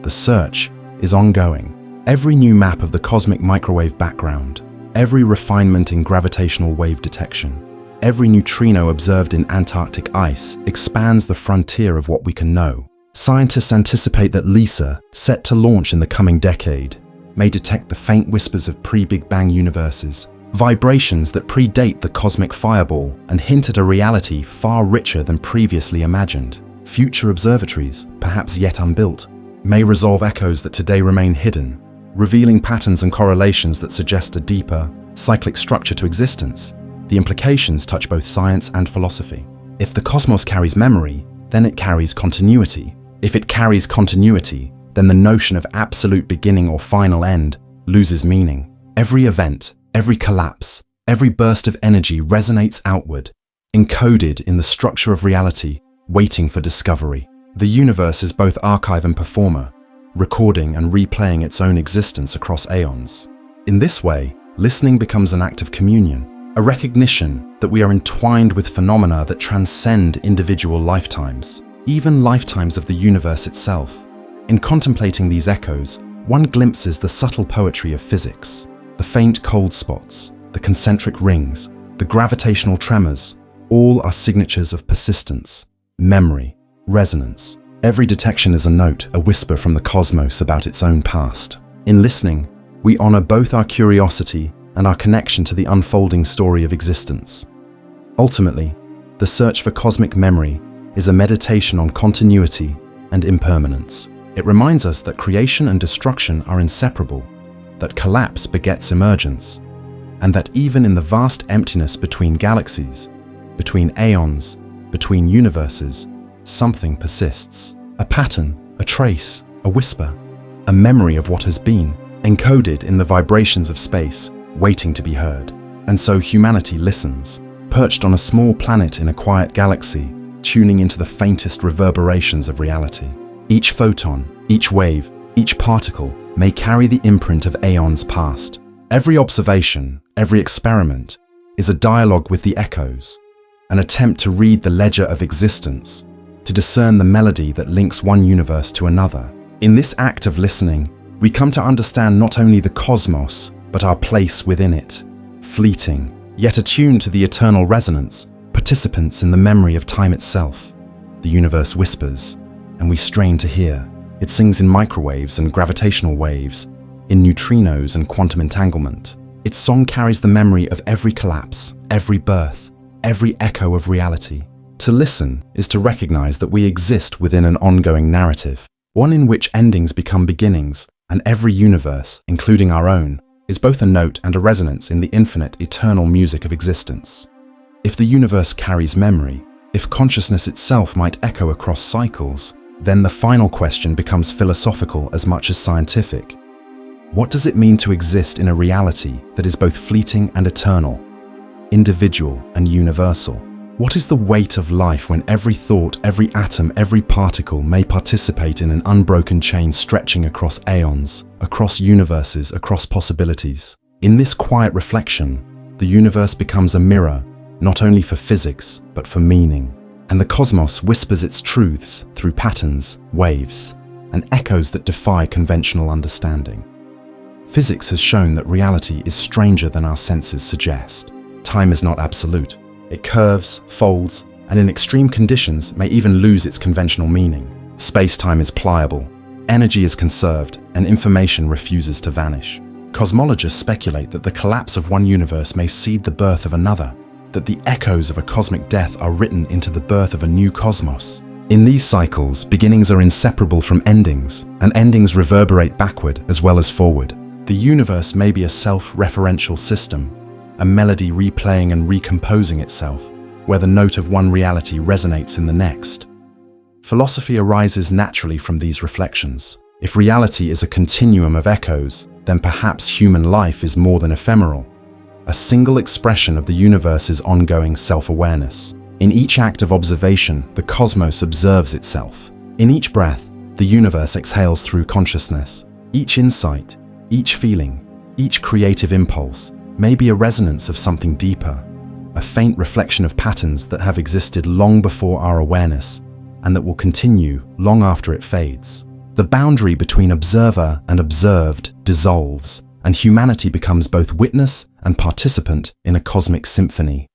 The search is ongoing. Every new map of the cosmic microwave background, every refinement in gravitational wave detection, every neutrino observed in Antarctic ice expands the frontier of what we can know. Scientists anticipate that LISA, set to launch in the coming decade, may detect the faint whispers of pre-Big Bang universes, vibrations that predate the cosmic fireball and hint at a reality far richer than previously imagined. Future observatories, perhaps yet unbuilt, may resolve echoes that today remain hidden, revealing patterns and correlations that suggest a deeper, cyclic structure to existence. The implications touch both science and philosophy. If the cosmos carries memory, then it carries continuity. If it carries continuity, then the notion of absolute beginning or final end loses meaning. Every event, every collapse, every burst of energy resonates outward, encoded in the structure of reality, waiting for discovery. The universe is both archive and performer, recording and replaying its own existence across aeons. In this way, listening becomes an act of communion, a recognition that we are entwined with phenomena that transcend individual lifetimes, even lifetimes of the universe itself. In contemplating these echoes, one glimpses the subtle poetry of physics. The faint cold spots, the concentric rings, the gravitational tremors, all are signatures of persistence, memory, resonance. Every detection is a note, a whisper from the cosmos about its own past. In listening, we honor both our curiosity and our connection to the unfolding story of existence. Ultimately, the search for cosmic memory is a meditation on continuity and impermanence. It reminds us that creation and destruction are inseparable, that collapse begets emergence, and that even in the vast emptiness between galaxies, between aeons, between universes, something persists. A pattern, a trace, a whisper, a memory of what has been, encoded in the vibrations of space, waiting to be heard. And so humanity listens, perched on a small planet in a quiet galaxy, tuning into the faintest reverberations of reality. Each photon, each wave, each particle may carry the imprint of aeons past. Every observation, every experiment is a dialogue with the echoes, an attempt to read the ledger of existence, to discern the melody that links one universe to another. In this act of listening, we come to understand not only the cosmos, but our place within it. Fleeting, yet attuned to the eternal resonance, participants in the memory of time itself. The universe whispers, and we strain to hear. It sings in microwaves and gravitational waves, in neutrinos and quantum entanglement. Its song carries the memory of every collapse, every birth, every echo of reality. To listen is to recognize that we exist within an ongoing narrative, one in which endings become beginnings, and every universe, including our own, is both a note and a resonance in the infinite, eternal music of existence. If the universe carries memory, if consciousness itself might echo across cycles, then the final question becomes philosophical as much as scientific. What does it mean to exist in a reality that is both fleeting and eternal, individual and universal? What is the weight of life when every thought, every atom, every particle may participate in an unbroken chain stretching across aeons, across universes, across possibilities? In this quiet reflection, the universe becomes a mirror, not only for physics, but for meaning. And the cosmos whispers its truths through patterns, waves, and echoes that defy conventional understanding. Physics has shown that reality is stranger than our senses suggest. Time is not absolute. It curves, folds, and in extreme conditions may even lose its conventional meaning. Space-time is pliable, energy is conserved, and information refuses to vanish. Cosmologists speculate that the collapse of one universe may seed the birth of another, that the echoes of a cosmic death are written into the birth of a new cosmos. In these cycles, beginnings are inseparable from endings, and endings reverberate backward as well as forward. The universe may be a self-referential system, a melody replaying and recomposing itself, where the note of one reality resonates in the next. Philosophy arises naturally from these reflections. If reality is a continuum of echoes, then perhaps human life is more than ephemeral, a single expression of the universe's ongoing self-awareness. In each act of observation, the cosmos observes itself. In each breath, the universe exhales through consciousness. Each insight, each feeling, each creative impulse may be a resonance of something deeper, a faint reflection of patterns that have existed long before our awareness and that will continue long after it fades. The boundary between observer and observed dissolves, and humanity becomes both witness and participant in a cosmic symphony.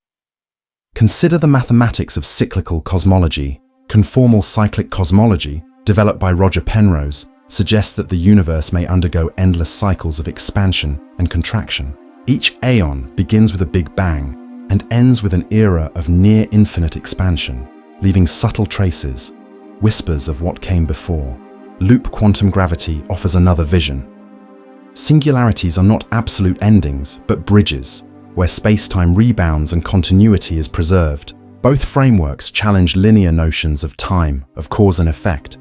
Consider the mathematics of cyclical cosmology. Conformal cyclic cosmology, developed by Penrose, suggests that the universe may undergo endless cycles of expansion and contraction. Each aeon begins with a big bang and ends with an era of near-infinite expansion, leaving subtle traces, whispers of what came before. Loop quantum gravity offers another vision. Singularities are not absolute endings, but bridges, where space-time rebounds and continuity is preserved. Both frameworks challenge linear notions of time, of cause and effect,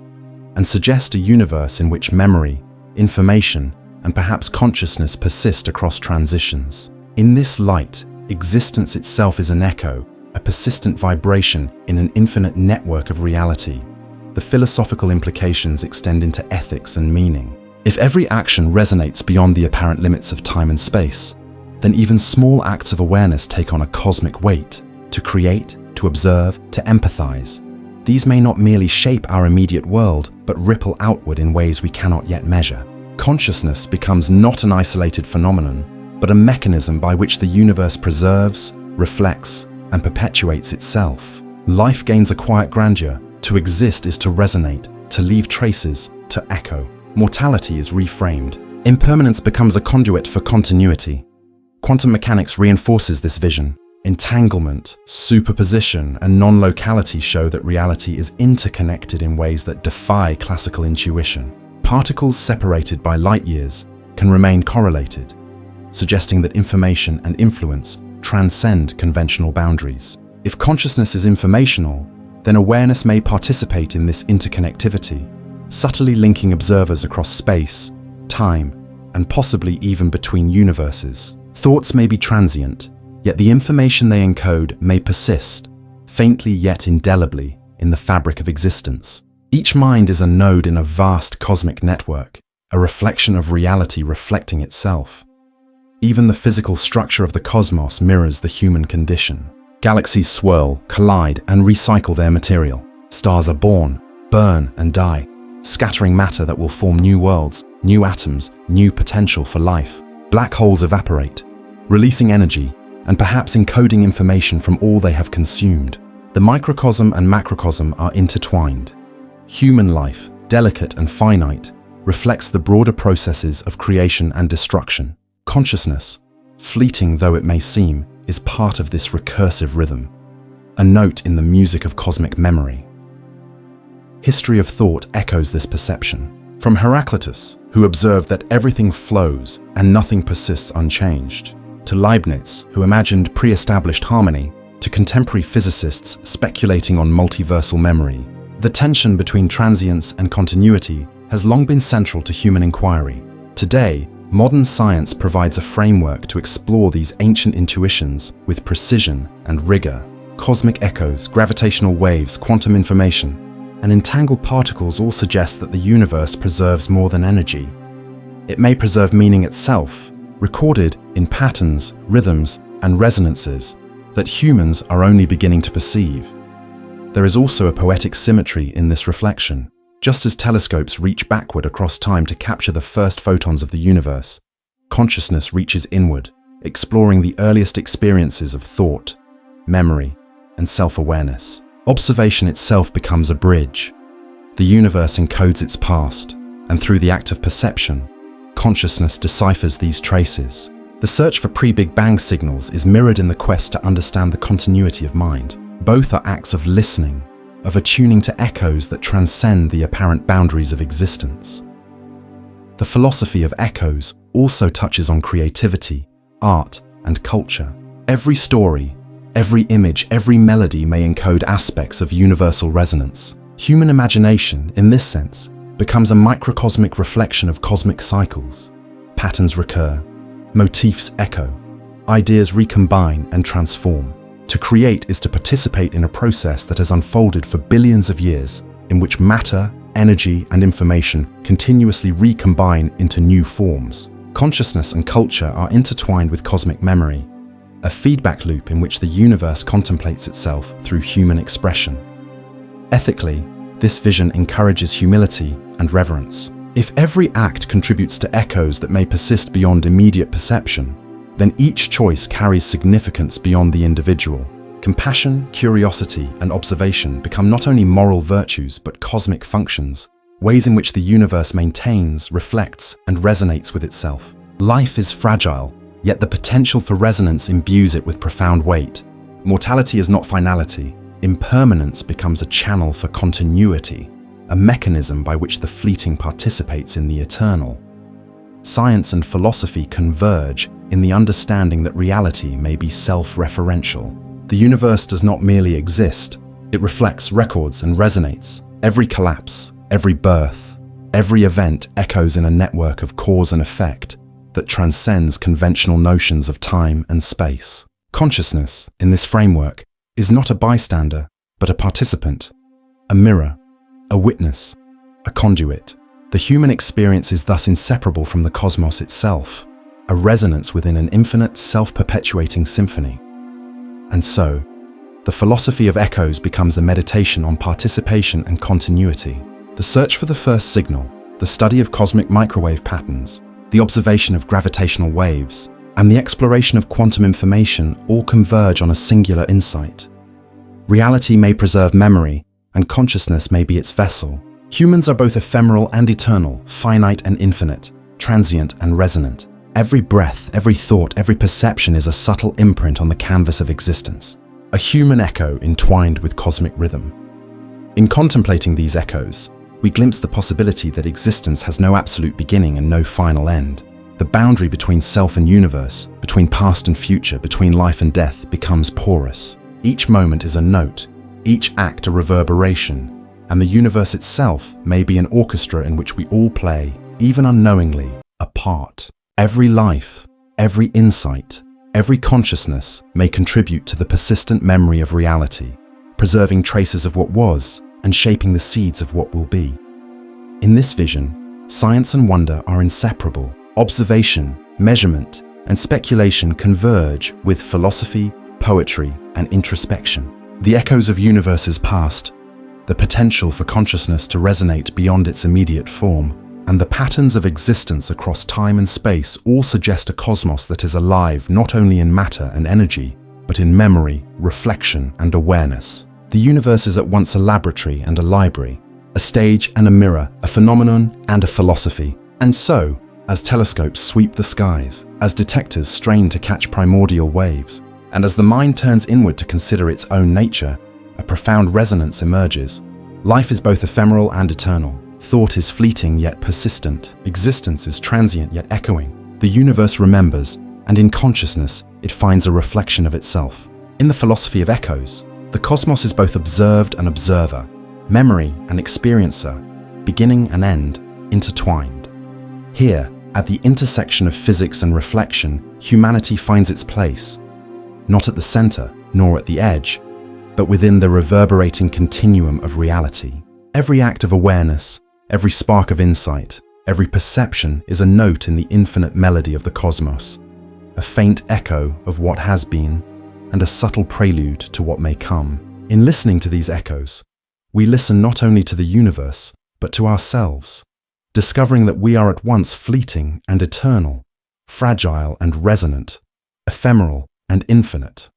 and suggest a universe in which memory, information, and perhaps consciousness persist across transitions. In this light, existence itself is an echo, a persistent vibration in an infinite network of reality. The philosophical implications extend into ethics and meaning. If every action resonates beyond the apparent limits of time and space, then even small acts of awareness take on a cosmic weight. To create, to observe, to empathize. These may not merely shape our immediate world, but ripple outward in ways we cannot yet measure. Consciousness becomes not an isolated phenomenon, but a mechanism by which the universe preserves, reflects, and perpetuates itself. Life gains a quiet grandeur. To exist is to resonate, to leave traces, to echo. Mortality is reframed. Impermanence becomes a conduit for continuity. Quantum mechanics reinforces this vision. Entanglement, superposition, and non-locality show that reality is interconnected in ways that defy classical intuition. Particles separated by light years can remain correlated, suggesting that information and influence transcend conventional boundaries. If consciousness is informational, then awareness may participate in this interconnectivity, subtly linking observers across space, time, and possibly even between universes. Thoughts may be transient, yet the information they encode may persist, faintly yet indelibly, in the fabric of existence. Each mind is a node in a vast cosmic network, a reflection of reality reflecting itself. Even the physical structure of the cosmos mirrors the human condition. Galaxies swirl, collide, and recycle their material. Stars are born, burn, and die, scattering matter that will form new worlds, new atoms, new potential for life. Black holes evaporate, releasing energy, and perhaps encoding information from all they have consumed. The microcosm and macrocosm are intertwined. Human life, delicate and finite, reflects the broader processes of creation and destruction. Consciousness, fleeting though it may seem, is part of this recursive rhythm, a note in the music of cosmic memory. History of thought echoes this perception. From Heraclitus, who observed that everything flows and nothing persists unchanged, to Leibniz, who imagined pre-established harmony, to contemporary physicists speculating on multiversal memory, the tension between transience and continuity has long been central to human inquiry. Today, modern science provides a framework to explore these ancient intuitions with precision and rigor. Cosmic echoes, gravitational waves, quantum information, and entangled particles all suggest that the universe preserves more than energy. It may preserve meaning itself, recorded in patterns, rhythms, and resonances that humans are only beginning to perceive. There is also a poetic symmetry in this reflection. Just as telescopes reach backward across time to capture the first photons of the universe, consciousness reaches inward, exploring the earliest experiences of thought, memory, and self-awareness. Observation itself becomes a bridge. The universe encodes its past, and through the act of perception, consciousness deciphers these traces. The search for pre-Big Bang signals is mirrored in the quest to understand the continuity of mind. Both are acts of listening, of attuning to echoes that transcend the apparent boundaries of existence. The philosophy of echoes also touches on creativity, art, and culture. Every story, every image, every melody may encode aspects of universal resonance. Human imagination, in this sense, becomes a microcosmic reflection of cosmic cycles. Patterns recur, motifs echo, ideas recombine and transform. To create is to participate in a process that has unfolded for billions of years, in which matter, energy, and information continuously recombine into new forms. Consciousness and culture are intertwined with cosmic memory, a feedback loop in which the universe contemplates itself through human expression. Ethically, this vision encourages humility and reverence. If every act contributes to echoes that may persist beyond immediate perception, then each choice carries significance beyond the individual. Compassion, curiosity, and observation become not only moral virtues but cosmic functions, ways in which the universe maintains, reflects, and resonates with itself. Life is fragile, yet the potential for resonance imbues it with profound weight. Mortality is not finality. Impermanence becomes a channel for continuity, a mechanism by which the fleeting participates in the eternal. Science and philosophy converge in the understanding that reality may be self-referential. The universe does not merely exist, it reflects, records, and resonates. Every collapse, every birth, every event echoes in a network of cause and effect that transcends conventional notions of time and space. Consciousness, in this framework, is not a bystander, but a participant, a mirror, a witness, a conduit. The human experience is thus inseparable from the cosmos itself, a resonance within an infinite, self-perpetuating symphony. And so, the philosophy of echoes becomes a meditation on participation and continuity. The search for the first signal, the study of cosmic microwave patterns, the observation of gravitational waves, and the exploration of quantum information all converge on a singular insight. Reality may preserve memory, and consciousness may be its vessel. Humans are both ephemeral and eternal, finite and infinite, transient and resonant. Every breath, every thought, every perception is a subtle imprint on the canvas of existence, a human echo entwined with cosmic rhythm. In contemplating these echoes, we glimpse the possibility that existence has no absolute beginning and no final end. The boundary between self and universe, between past and future, between life and death becomes porous. Each moment is a note, each act a reverberation, and the universe itself may be an orchestra in which we all play, even unknowingly, a part. Every life, every insight, every consciousness may contribute to the persistent memory of reality, preserving traces of what was and shaping the seeds of what will be. In this vision, science and wonder are inseparable. Observation, measurement, and speculation converge with philosophy, poetry, and introspection. The echoes of universes past, the potential for consciousness to resonate beyond its immediate form, and the patterns of existence across time and space all suggest a cosmos that is alive not only in matter and energy, but in memory, reflection, and awareness. The universe is at once a laboratory and a library, a stage and a mirror, a phenomenon and a philosophy. And so, as telescopes sweep the skies, as detectors strain to catch primordial waves, and as the mind turns inward to consider its own nature, a profound resonance emerges. Life is both ephemeral and eternal. Thought is fleeting yet persistent. Existence is transient yet echoing. The universe remembers, and in consciousness, it finds a reflection of itself. In the philosophy of echoes, the cosmos is both observed and observer, memory and experiencer, beginning and end, intertwined. Here, at the intersection of physics and reflection, humanity finds its place, not at the center, nor at the edge, but within the reverberating continuum of reality. Every act of awareness, every spark of insight, every perception is a note in the infinite melody of the cosmos, a faint echo of what has been, and a subtle prelude to what may come. In listening to these echoes, we listen not only to the universe, but to ourselves, discovering that we are at once fleeting and eternal, fragile and resonant, ephemeral and infinite.